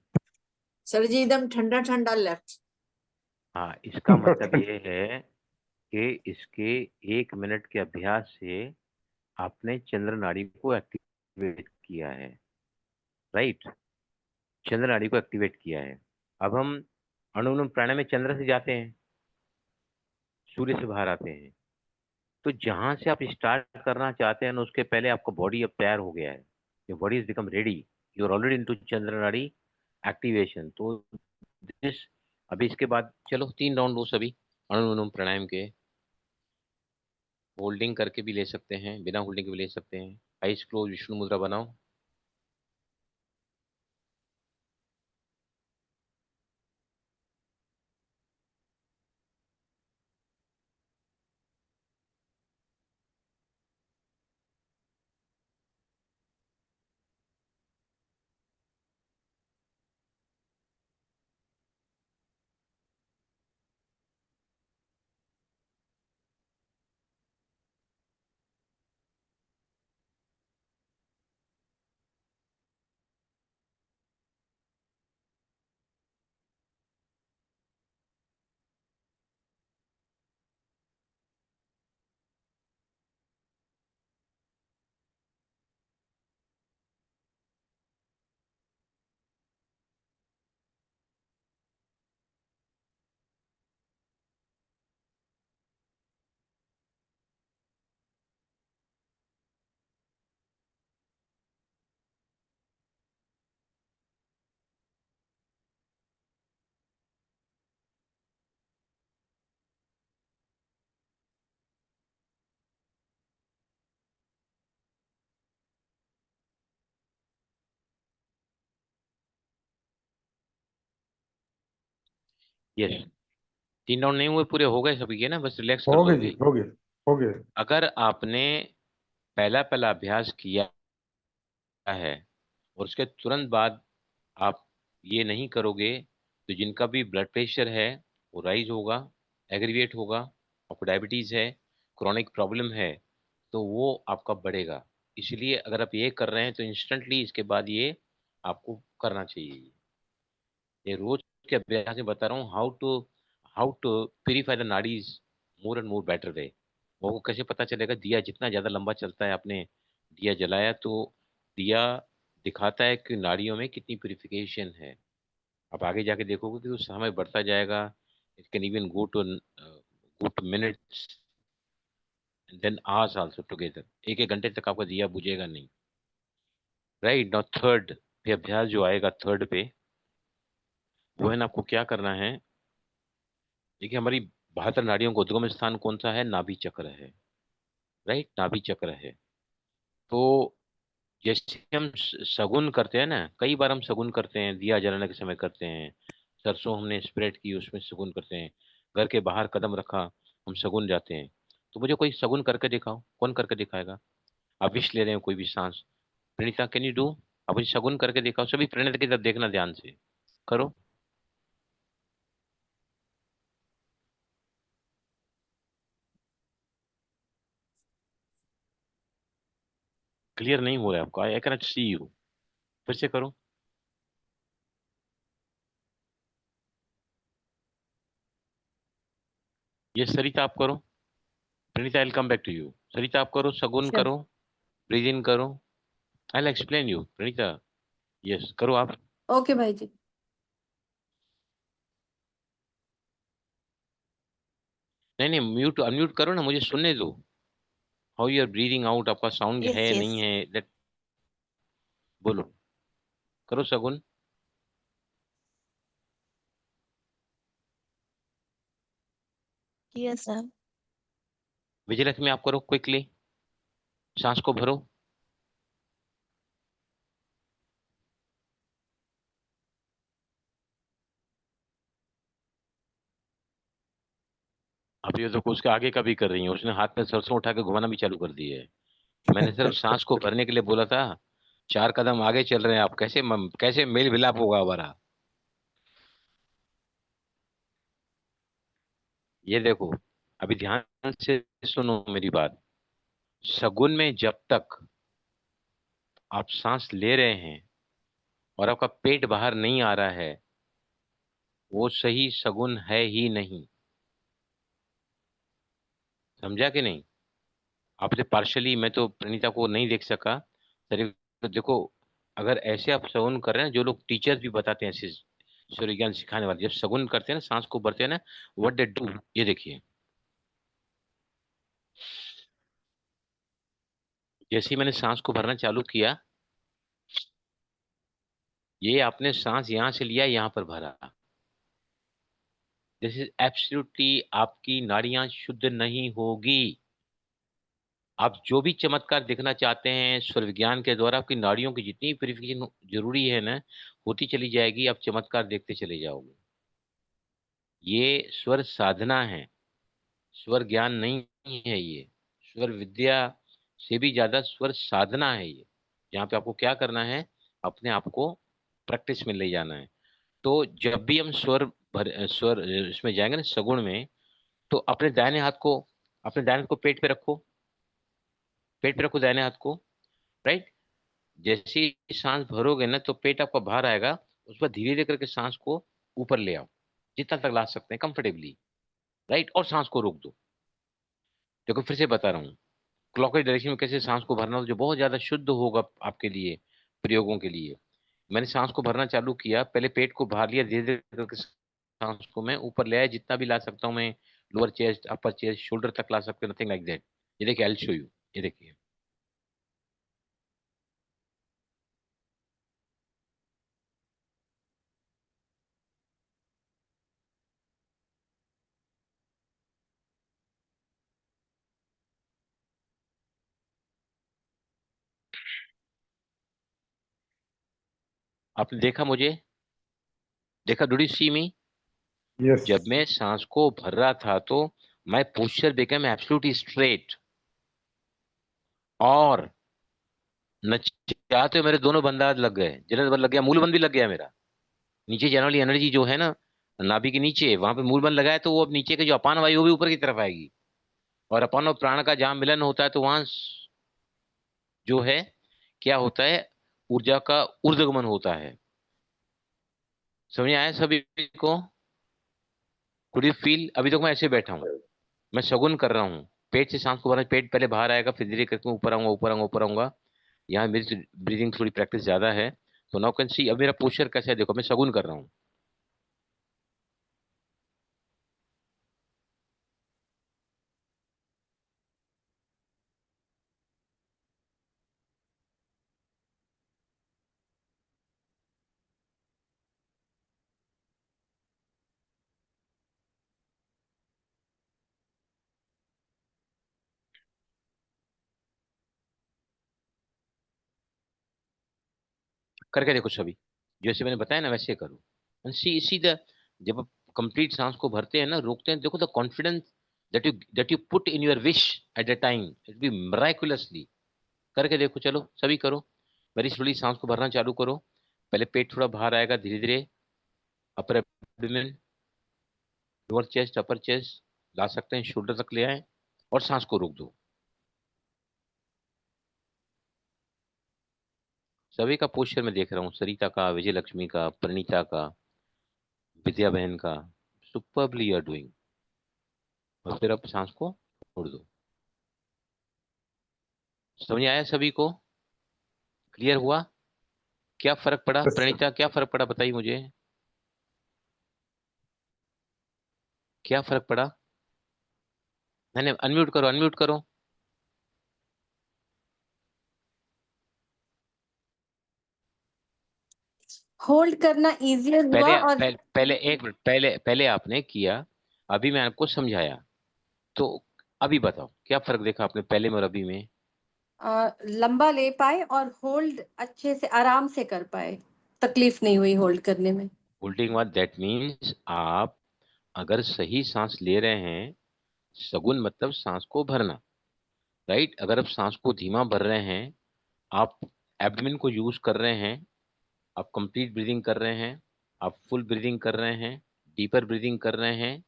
Sir जी एकदम ठंडा ठंडा लेफ्ट। हाँ इसका मतलब ये है कि इसके 1 मिनट के अभ्यास से आपने चंद्र नाड़ी को एक्टिवेट किया है। राइट, चंद्र नाड़ी को एक्टिवेट किया है। अब हम अनुलोम प्राणायाम में चंद्र से जाते हैं, सूर्य से बाहर आते हैं। तो जहां से आप स्टार्ट करना चाहते हैं ना उसके पहले आपका बॉडी अब तैयार हो गया है, your body is become ready, you are already into Chandra nadi activation. तो दिस, अभी इसके बाद चलो 3 राउंड लो सभी अनुलोम प्राणायाम के। होल्डिंग करके भी ले सकते हैं, बिना होल्डिंग के भी ले सकते हैं। आइज क्लोज, विष्णु मुद्रा बनाओ। यस, 3 राउंड नहीं हुए, पूरे हो गए सभी के ना, बस रिलैक्स कर हो दो गए जी, अभी। हो गए, हो गए। अगर आपने पहला पहला अभ्यास किया है और उसके तुरंत बाद आप ये नहीं करोगे, तो जिनका भी ब्लड प्रेशर है वो राइज होगा, एग्रीवेट होगा, आपको डायबिटीज है, क्रॉनिक प्रॉब्लम है, तो वो आपका बढ़ेगा। इसलिए अगर आप ये कर रहे हैं तो इंस्टेंटली इसके बाद ये आपको करना चाहिए। ये रोज के अभ्यास में बता रहा हूँ, how to purify the nadis more and more better way. वो कैसे पता चलेगा? दिया जितना ज्यादा लंबा चलता है, आपने दिया जलाया तो दिया दिखाता है कि नाड़ियों में कितनी प्यूरिफिकेशन है। आप आगे जाके देखोगे कि वो समय बढ़ता जाएगा। It can even go to minutes and then hours also together. एक एक घंटे तक आपका दिया बुझेगा नहीं। राइट नाउ थर्ड पे अभ्यास जो आएगा, थर्ड पे वो है ना, आपको क्या करना है। देखिए, हमारी 72 नाड़ियों का उद्गम स्थान कौन सा है? नाभि चक्र है। राइट, नाभि चक्र है। तो जैसे हम शगुन करते हैं ना, कई बार हम शगुन करते हैं, दिया जलाने के समय करते हैं, सरसों हमने स्प्रेड की उसमें शगुन करते हैं, घर के बाहर कदम रखा हम शगुन जाते हैं। तो मुझे कोई शगुन करके दिखाओ, कौन करके दिखाएगा? आप विश ले रहे हो कोई भी सांस। Praneeta, can you do? आप मुझे शगुन करके दिखाओ। सभी प्रणीता की तरफ देखना ध्यान से। करो। क्लियर नहीं हो रहा है आपको, आई कैन सी यू। फिर से करो। ये सरिता आप करो। Pranita, I will come back to you. Sarita आप करो, शगुन श्योर। करो, ब्रीज इन करो। I will explain you Pranita. Yes, करो आप। ओके भाई जी। नहीं नहीं, म्यूट अनम्यूट करो ना, मुझे सुनने दो। How you are breathing out, आपका साउंड यस है यस नहीं है, लेट बोलो। करो शगुन। Yes sir. विजयलक्ष्मी आप करो क्विकली। सांस को भरो। अब ये तो उसके आगे का भी कर रही है, उसने हाथ में सरसों उठा के घुमाना भी चालू कर दिया है। मैंने सिर्फ सांस को भरने के लिए बोला था। 4 कदम आगे चल रहे हैं आप, कैसे मेल मिलाप होगा हमारा? ये देखो, अभी ध्यान से सुनो मेरी बात। शगुन में जब तक आप सांस ले रहे हैं और आपका पेट बाहर नहीं आ रहा है, वो सही शगुन है ही नहीं। समझा कि नहीं? आपसे पार्शली, मैं तो प्रणीता को नहीं देख सका। शरीर तो देखो। अगर ऐसे आप शगुन कर रहे हैं, जो लोग टीचर्स भी बताते हैं ऐसे सूर्य ज्ञान सिखाने वाले, जब शगुन करते हैं ना, सांस को भरते हैं ना, व्हाट दे डू, ये देखिए। जैसे ही मैंने सांस को भरना चालू किया, ये आपने सांस यहां से लिया, यहां पर भरा। दिस इज एब्सोल्युटली, आपकी नाड़ियां शुद्ध नहीं होगी। आप जो भी चमत्कार देखना चाहते हैं स्वर विज्ञान के द्वारा, आपकी नाड़ियों की जितनी प्यूरिफिकेशन जरूरी है ना, होती चली जाएगी, आप चमत्कार देखते चले जाओगे। ये स्वर साधना है, स्वर ज्ञान नहीं है ये। स्वर विद्या से भी ज्यादा स्वर साधना है ये। जहाँ पे आपको क्या करना है, अपने आप को प्रैक्टिस में ले जाना है। तो जब भी हम स्वर इसमें जाएंगे ना, सगुण में, तो अपने दाहिने हाथ को पेट पे रखो। पेट पे रखो दाहिने हाथ को। राइट। जैसे ही सांस भरोगे ना, तो पेट आपका बाहर आएगा। उस पर धीरे धीरे करके सांस को ऊपर ले आओ, जितना तक ला सकते हैं कंफर्टेबली। राइट, और सांस को रोक दो। देखो, फिर से बता रहा हूँ, क्लॉकवाइज डायरेक्शन में कैसे सांस को भरना, जो बहुत ज्यादा शुद्ध होगा आपके लिए, प्रयोगों के लिए। मैंने सांस को भरना चालू किया, पहले पेट को भर लिया, धीरे धीरे करके सांस को मैं ऊपर ले आया, जितना भी ला सकता हूँ मैं। Lower chest, upper chest, shoulder तक ला सकते, नथिंग लाइक दैट। ये देखिए, आई शो यू। ये देखिए। आपने देखा मुझे? देखा? Do you see me? Yes. जब मैं सांस को भर रहा था तो my posture become absolutely straight, और न चाहते मेरे दोनों बंदाज लग गए, जनरल बंद लग गया, मूल बंद भी लग गया मेरा। नीचे जनरली एनर्जी जो है ना नाभि के नीचे, वहां पे मूल बंद लगाया तो वो अब नीचे के जो अपान वायु वो भी ऊपर की तरफ आएगी, और अपान और प्राण का जहां मिलन होता है तो वहां जो है क्या होता है, ऊर्जा का ऊर्ध्वगमन होता है। समझ में आया सभी को? Could you feel? अभी तक मैं ऐसे बैठा हूँ, मैं शगुन कर रहा हूँ, पेट से सांस को भरना, पेट पहले बाहर आएगा, फिर धीरे करके ऊपर आऊंगा, ऊपर आऊंगा, ऊपर आऊंगा। यहाँ मेरी ब्रीदिंग थोड़ी प्रैक्टिस ज्यादा है, तो नाउ कैन सी अब मेरा पोस्चर कैसा है, देखो मैं शगुन कर रहा हूँ। करके देखो सभी, जैसे मैंने बताया ना वैसे करो। सी सी द जब आप कंप्लीट सांस को भरते हैं ना, रोकते हैं, देखो the confidence that you put in your wish at the time, it be miraculously. करके देखो, चलो सभी करो, वेरी स्लोली सांस को भरना चालू करो। पहले पेट थोड़ा बाहर आएगा धीरे धीरे, upper abdomen, lower chest, upper chest ला सकते हैं, शोल्डर तक ले आए और सांस को रोक दो। सभी का पोस्चर में देख रहा हूँ, सरिता का, विजय लक्ष्मी का, प्रणीता का, विद्या बहन का, सुपर्बली यू आर डूइंग। और फिर अब सांस को छोड़ दो। समझ आया सभी को? क्लियर हुआ? क्या फर्क पड़ा Yes, sir. प्रणीता, क्या फर्क पड़ा बताइए मुझे, क्या फर्क पड़ा? मैंने अनम्यूट करो, अनम्यूट करो। होल्ड करना इजियर हुआ। पहले और पहले एक मिनट, पहले पहले आपने किया, अभी मैं आपको समझाया, तो अभी बताओ क्या फर्क देखा आपने पहले में और अभी में? लंबा ले पाए और होल्ड अच्छे से आराम से कर पाए, तकलीफ नहीं हुई होल्ड करने में। होल्डिंग व्हाट दैट मीन्स, आप अगर सही सांस ले रहे हैं, सगुन मतलब सांस को भरना, राइट? अगर आप सांस को धीमा भर रहे हैं, आप एब्डोमेन को यूज कर रहे हैं, आप कंप्लीट ब्रीदिंग कर रहे हैं, आप फुल ब्रीदिंग कर रहे हैं, डीपर ब्रीदिंग कर रहे हैं,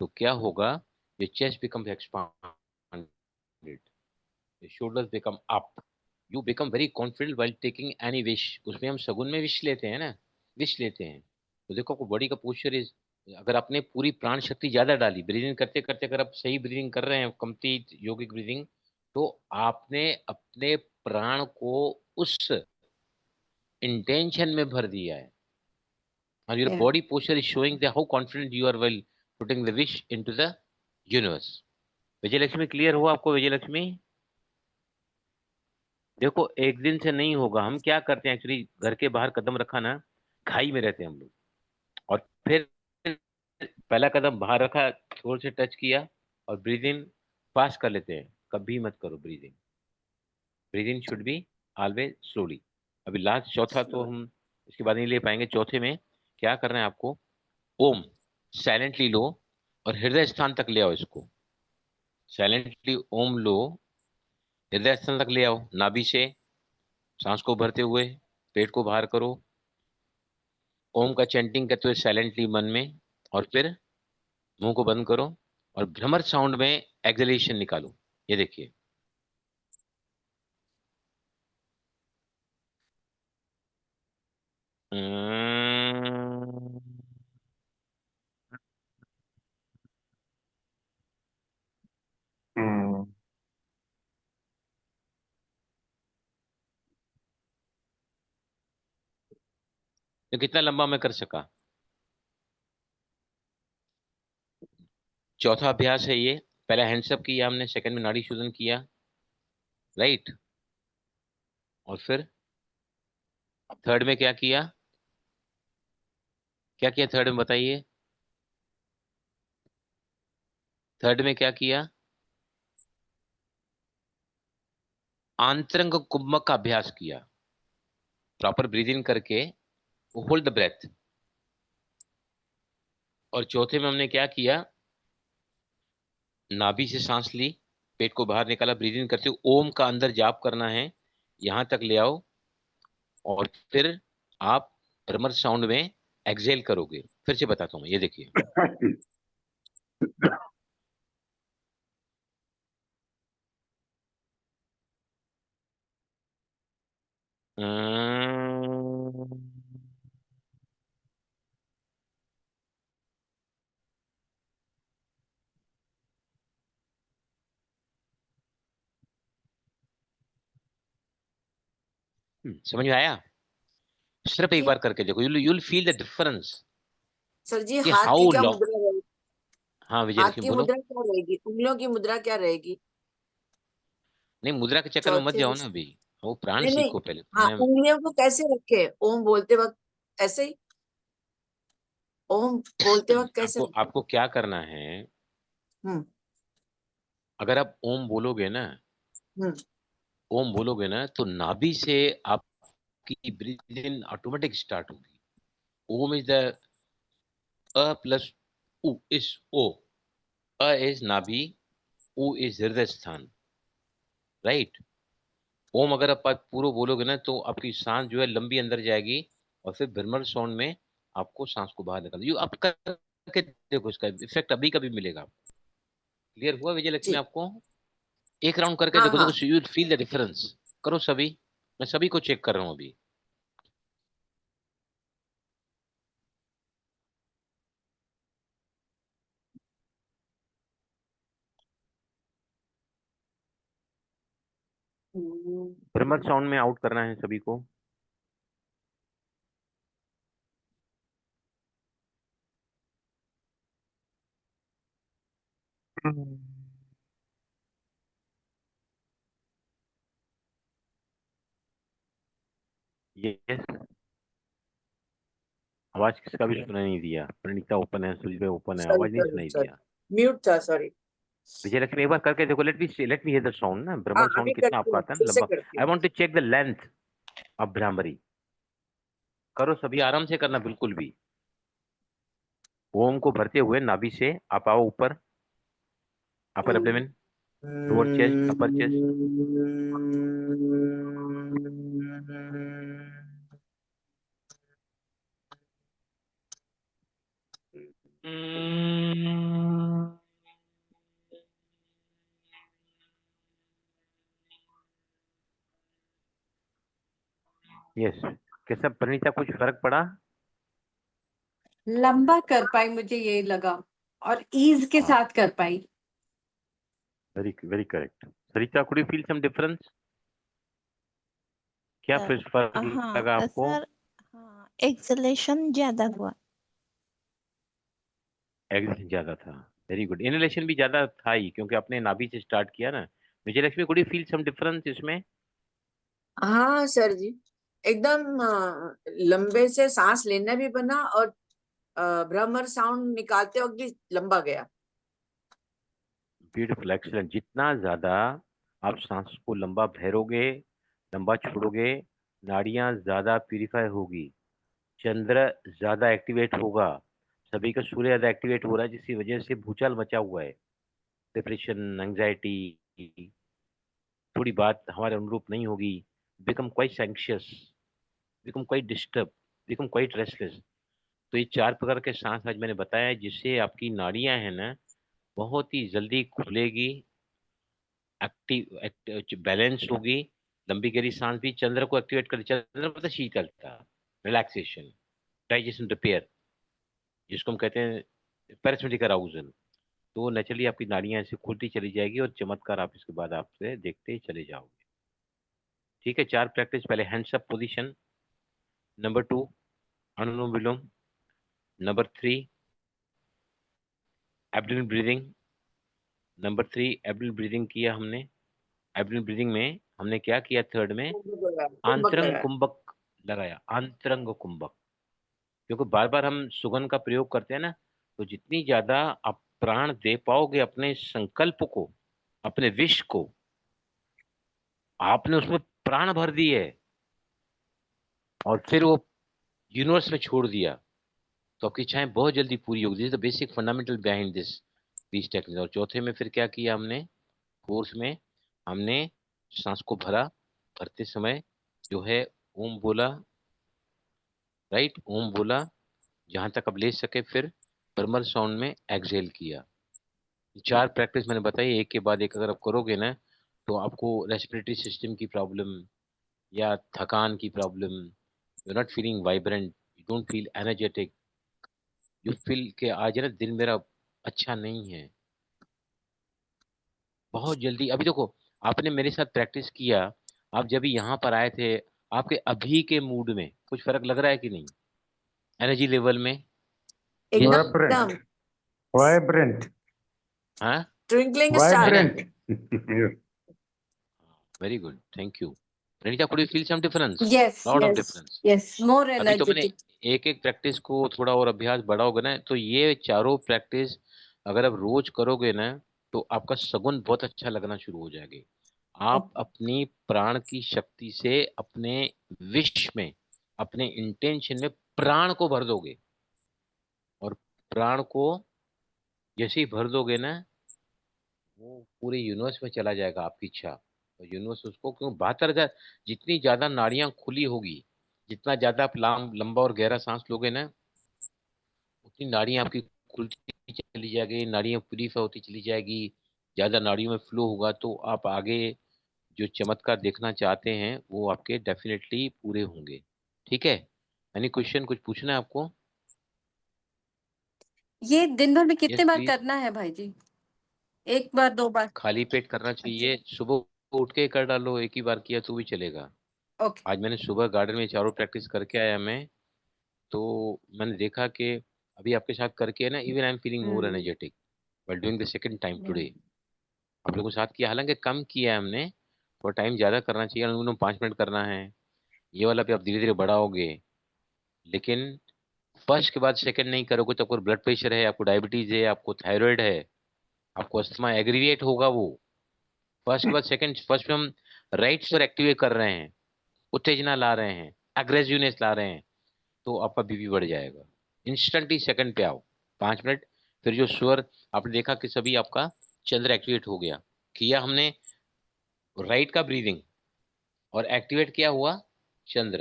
तो क्या होगा? your chest becomes expanded, your shoulders become up, you become very confident while taking any wish। उसमें हम सगुन में विश लेते हैं ना, विश लेते हैं, तो देखो आपको बॉडी का पोस्चर इज, अगर आपने पूरी प्राण शक्ति ज्यादा डाली ब्रीदिंग करते करते, अगर आप सही ब्रीदिंग कर रहे हैं, कंप्लीट योगिक ब्रीदिंग, तो आपने अपने प्राण को उस इंटेंशन में भर दिया है, and your Yeah. body posture is showing the how confident you are while putting the wish into the universe। Vijay Lakshmi clear हुआ आपको? विजय लक्ष्मी देखो, एक दिन से नहीं होगा। हम क्या करते हैं एक्चुअली, घर के बाहर कदम रखा ना, खाई में रहते हैं हम लोग, और फिर पहला कदम बाहर रखा, थोड़ा से टच किया और ब्रीद इन फास्ट कर लेते हैं। कभी मत करो breathing, breathing should be always slowly. अभी लास्ट चौथा तो हम इसके बाद नहीं ले पाएंगे। चौथे में क्या करना है आपको, ओम साइलेंटली लो और हृदय स्थान तक ले आओ इसको, साइलेंटली ओम लो, हृदय स्थान तक ले आओ, नाभि से सांस को भरते हुए पेट को बाहर करो, ओम का चैंटिंग करते हुए साइलेंटली मन में, और फिर मुंह को बंद करो और भ्रमर साउंड में एक्सलेशन निकालो। ये देखिए, Hmm. तो कितना लंबा मैं कर सका? चौथा अभ्यास है ये। पहला हैंड्सअप किया हमने, सेकंड में नाड़ी शोधन किया, राइट? और फिर थर्ड में क्या किया? क्या किया थर्ड में बताइए? थर्ड में क्या किया? आंतरंग कुंभक का अभ्यास किया, प्रॉपर ब्रीद इन करके होल्ड द ब्रेथ, और चौथे में हमने क्या किया, नाभि से सांस ली, पेट को बाहर निकाला, ब्रीद इन करते हुए ओम का अंदर जाप करना है, यहां तक ले आओ, और फिर आप भ्रमर साउंड में एक्सेल करोगे। फिर से बताता हूँ, ये देखिए। समझ में आया? सिर्फ एक जी बार करके देखो, you'll feel the difference sir ji, कि हाथ की हाउ क्या लॉन्ग। मुद्रा रहेगी? हाँ विजय हाथ लक्ष्मी की बोलो। मुद्रा क्या रहेगी, उंगलियों की मुद्रा क्या रहेगी? नहीं, मुद्रा के चक्कर में मत चौथे जाओ में ना अभी, वो प्राण नहीं नहीं, सीखो पहले हाँ प्राणायाम। उंगलियों को कैसे रखे ओम बोलते वक्त? ऐसे ही ओम बोलते वक्त कैसे आपको रखे? आपको क्या करना है, हम्म अगर आप ओम बोलोगे ना, हम्म ओम बोलोगे ना, तो नाभि से आपकी ब्रीथ इन ऑटोमेटिक स्टार्ट होगी। ओम इज द अ प्लस उ इज ओ। अ इज नाभि, उ इज हृदय स्थान, राइट। ओम अगर आप पूरा बोलोगे ना, तो आपकी सांस जो है लंबी अंदर जाएगी, और फिर भ्रमर साउंड में आपको सांस को बाहर निकाल, यू आप करके देखो, इसका इफेक्ट अभी कभी मिलेगा। क्लियर हुआ विजय लक्ष्मी जी। आपको? एक राउंड करके हाँ देखो, हाँ। देखो यू फील द डिफरेंस। करो सभी, मैं सभी को चेक कर रहा हूँ अभी। भ्रमर साउंड में आउट करना है सभी को। यस। आवाज किसका भी सुनाई नहीं दिया, प्रणीता ओपन है, सुजीत ओपन है, सॉरी आवाज नहीं सॉरी सुनाई सॉरी, दिया। म्यूट था, सॉरी। विजय लक्ष्मी एक बार करके देखो, let me here the sound ना, हाँ भ्रमर अभी साउंड कितना करती आपका हूँ, आता है फिर ना, से लंबा। करती आई हूँ। Want to check the length of Bhramari. करो सभी, आराम से करना बिल्कुल भी। ओम को भरते हुए नाभि से आप आओ ऊपर, अपर abdomen, lower chest, upper chest. Yes. कैसा प्रणीता, कुछ फर्क पड़ा? लंबा कर पाई, मुझे ये लगा, और ईज के हाँ, साथ कर पाई। Very very correct. Sarita, could you feel some difference? क्या सर फिर फर्क हाँ लगा आपको? सर, हाँ एक्सलेशन ज्यादा हुआ। एग्जिट ज्यादा था, वेरी गुड। इनहेलेशन भी ज्यादा था ही, क्योंकि आपने नाभि से स्टार्ट किया ना। Vijay Lakshmi, could you feel some difference इसमें? हाँ सर जी, एकदम लंबे से सांस लेना भी बना, और भ्रमर साउंड निकालते वक्त भी लंबा गया। Beautiful, excellent. जितना ज्यादा आप सांस को लंबा भरोगे, लंबा छोड़ोगे, नाड़ियां ज्यादा प्यूरिफाई होगी, चंद्र ज्यादा एक्टिवेट होगा। सभी का सूर्य ज्यादा एक्टिवेट हो रहा है, जिसकी वजह से भूचाल मचा हुआ है, डिप्रेशन, एंजाइटी, थोड़ी बात हमारे अनुरूप नहीं होगी, become quite anxious, become quite disturb, become quite restless. तो ये चार प्रकार के सांस आज मैंने बताया, जिससे आपकी नाड़ियां है ना, बहुत ही जल्दी खुलेगी, एक्टिव बैलेंस होगी। लंबी गहरी सांस भी चंद्र को एक्टिवेट कर, चंद्र मतलब शीतलता, रिलैक्सेशन, डाइजेशन रिपेयर, जिसको हम कहते हैं पैरासिम्पैथिक अराउजल। तो नेचुरली आपकी नाड़ियां ऐसे खुलती चली जाएगी, और चमत्कार आप इसके बाद आपसे देखते चले जाओगे। ठीक है, चार प्रैक्टिस। पहले hands up position, number 2 anulom vilom, number 3 abdomen breathing, number 3 abdomen breathing किया हमने। एब्डोमेन ब्रीदिंग में हमने क्या किया, थर्ड में कुंभक आंतरंग लगाया। कुंभक लगाया, आंतरंग कुंभक। क्योंकि बार बार हम सुगंध का प्रयोग करते हैं ना, तो जितनी ज्यादा आप प्राण दे पाओगे अपने संकल्प को, अपने विश को, आपने उसमें प्राण भर दिए और फिर वो यूनिवर्स में छोड़ दिया, तो आपकी इच्छाएं बहुत जल्दी पूरी होगी। This is the basic fundamental behind this technique. और चौथे में फिर क्या किया हमने, कोर्स में हमने सांस को भरा, भरते समय जो है ओम बोला, राइट, ओम बोला जहां तक अब ले सके, फिर बर्मर साउंड में एक्सहेल किया। 4 प्रैक्टिस मैंने बताई, एक के बाद एक अगर आप करोगे ना, तो आपको रेस्पिरेटरी सिस्टम की प्रॉब्लम या थकान की problem, you not feeling vibrant, you don't feel energetic, you feel के आज ना दिन मेरा अच्छा नहीं है, बहुत जल्दी। अभी देखो, आपने मेरे साथ प्रैक्टिस किया, आप जब भी यहाँ पर आए थे, आपके अभी के मूड में कुछ फर्क लग रहा है कि नहीं, एनर्जी लेवल में? ये वाइब्रेंट, एकदम वाइब्रेंट, हाँ, twinkling star. Vibrant. Very good, thank you. Praneeta, could you feel some difference? Yes, Lot of yes, difference. yes. More अभी तो मैंने energetic. एक एक प्रैक्टिस को थोड़ा और अभ्यास बढ़ाओगे ना, तो ये चारों प्रैक्टिस अगर आप रोज करोगे ना, तो आपका सगुन बहुत अच्छा लगना शुरू हो जाएगी। आप अपनी प्राण की शक्ति से अपने विश में, अपने इंटेंशन में प्राण को भर दोगे, और प्राण को जैसे ही भर दोगे ना, वो पूरे यूनिवर्स में चला जाएगा आपकी इच्छा। और यूनिवर्स उसको, क्यों 72,000, जितनी ज्यादा नाड़ियां खुली होगी, जितना ज्यादा आप लंबा और गहरा सांस लोगे ना, उतनी नाड़ियां आपकी खुलती चली जाएगी, नाड़ियां प्यूरीफाई होती चली जाएगी, ज्यादा नाड़ियों में फ्लो होगा, तो आप आगे जो चमत्कार देखना चाहते हैं वो आपके डेफिनेटली पूरे होंगे। ठीक है? एनी क्वेश्चन, कुछ पूछना है आपको? ये दिन भर में यस कितने बार प्लीज। करना है भाई जी? 1 बार, 2 बार? खाली पेट करना चाहिए, सुबह उठ के कर डालो, एक ही बार किया तो भी चलेगा। ओके। आज मैंने सुबह गार्डन में चारों प्रैक्टिस करके आया मैं, तो मैंने देखा कि अभी आपके साथ करके ना, even I am feeling more energetic while doing the second time today. आप लोगों के साथ किया, हालांकि कम किया है हमने, और टाइम ज्यादा करना चाहिए, उन्होंने 5 मिनट करना है। ये वाला भी आप धीरे धीरे बढ़ाओगे, लेकिन फर्स्ट के बाद सेकंड नहीं करोगे तो आपको ब्लड प्रेशर है, आपको डायबिटीज है, आपको थायराइड है, आपको अस्थमा एग्रीवेट होगा वो। फर्स्ट के बाद सेकंड, फर्स्ट में हम राइट्स पर एक्टिवेट कर रहे हैं, उत्तेजना ला रहे हैं, अग्रेसिवनेस ला रहे हैं, तो आपका बीपी बढ़ जाएगा। इंस्टेंटली सेकंड पे आओ, 5 मिनट। फिर जो स्वर आपने देखा कि सभी आपका चंद्र एक्टिवेट हो गया, किया हमने राइट का ब्रीदिंग, और एक्टिवेट क्या हुआ, चंद्र।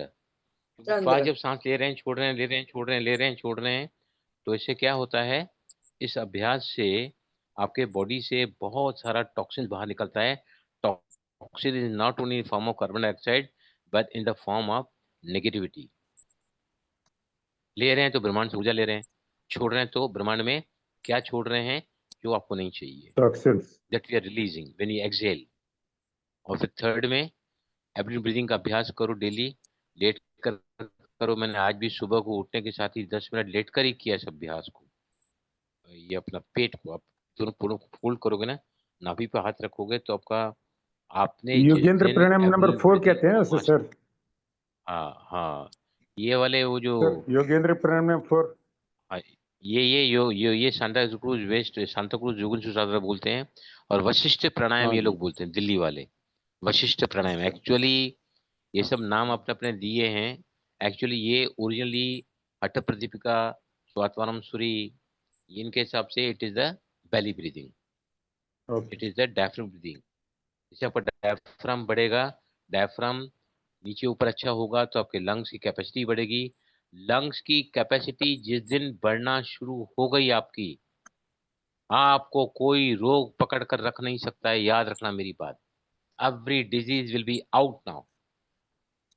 क्योंकि बार चंद्र। जब सांस ले रहे हैं, छोड़ रहे हैं, ले रहे हैं, छोड़ रहे हैं, ले रहे हैं, छोड़ रहे हैं, तो इससे क्या होता है, इस अभ्यास से आपके बॉडी से बहुत सारा टॉक्सिन बाहर निकलता है। Toxin is not only in form of carbon dioxide, but in the form of negativity. ले रहे हैं तो ब्रह्मांड से ऊर्जा ले रहे हैं, छोड़ रहे हैं तो ब्रह्मांड में क्या छोड़ रहे हैं, जो आपको नहीं चाहिए, toxins. That we are releasing when you exhale. और फिर थर्ड में एब्डोमेन ब्रीदिंग का अभ्यास करो डेली, लेट कर करो। मैंने आज भी सुबह को उठने के साथ ही 10 मिनट लेट कर ही किया इस अभ्यास को। ये अपना पेट को आप दोनों पूर्ण फोल्ड करोगे ना, नाभि पे हाथ रखोगे, तो आपका, आपने जिस योगेंद्र दिन प्राणायाम नंबर एब्डोमेन 4 ब्रीदिंग कहते हैं को उसे मास्टर, सर। हाँ हाँ, ये वाले वो जो, सर योगेंद्र प्राणायाम 4। हाँ, ये Santacruz west, Santacruz योगन सुसादरा बोलते हैं, और वशिष्ठ प्राणायाम हाँ ये जी। लोग बोलते हैं, दिल्ली वाले। वशिष्ठ प्राणायाम एक्चुअली, ये सब नाम अपने अपने दिए हैं। एक्चुअली ये ओरिजिनली हठ प्रदीपिका, स्वात्मानम सूरी, इनके हिसाब से it is the belly breathing, okay. It is the diaphragm breathing. जैसे आपका डायफ्राम बढ़ेगा, डायफ्राम नीचे ऊपर अच्छा होगा, तो आपके लंग्स की कैपेसिटी बढ़ेगी। लंग्स की कैपेसिटी जिस दिन बढ़ना शुरू हो गई आपकी, आपको कोई रोग पकड़ कर रख नहीं सकता है, याद रखना मेरी बात। Every disease will be out now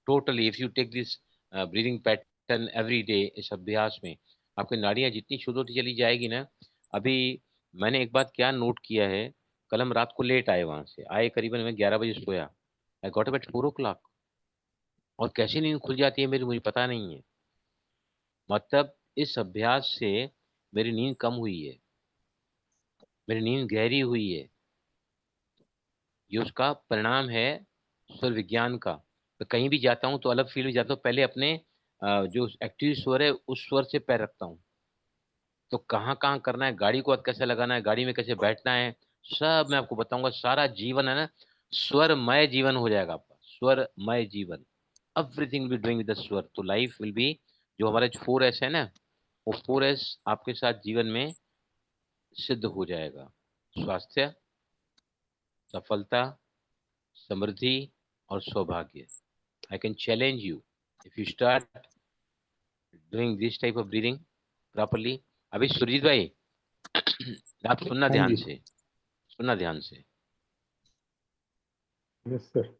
totally if you take this breathing pattern every day. इस अभ्यास में आपकी नाड़ियां जितनी शुद्ध होती चली जाएगी ना। अभी मैंने एक बात क्या नोट किया है, कल हम रात को लेट आए, वहां से आए करीबन मैं 11 बजे सोया, I got up at 4 o'clock, और कैसे नींद खुल जाती है मेरी, मुझे पता नहीं है। मतलब इस अभ्यास से मेरी नींद कम हुई है, मेरी नींद गहरी हुई है, ये उसका परिणाम है स्वर विज्ञान का। तो कहीं भी जाता हूँ तो अलग फील्ड में जाता हूँ, पहले अपने जो एक्टिव स्वर है उस स्वर से पैर रखता हूँ। तो कहाँ कहाँ करना है, गाड़ी को कैसे लगाना है, गाड़ी में कैसे बैठना है, सब मैं आपको बताऊंगा। सारा जीवन है ना, स्वरमय जीवन हो जाएगा आपका, स्वरमय जीवन। Everything will be doing with the स्वर, तो लाइफ विल बी, जो हमारे 4S है ना, वो 4S आपके साथ जीवन में सिद्ध हो जाएगा। स्वास्थ्य, सफलता, समृद्धि और सौभाग्य। I can challenge you, if you start doing this type of breathing properly. अभी सुरजीत भाई आप सुनना हाँ ध्यान जी। से, सुनना ध्यान से। Yes sir.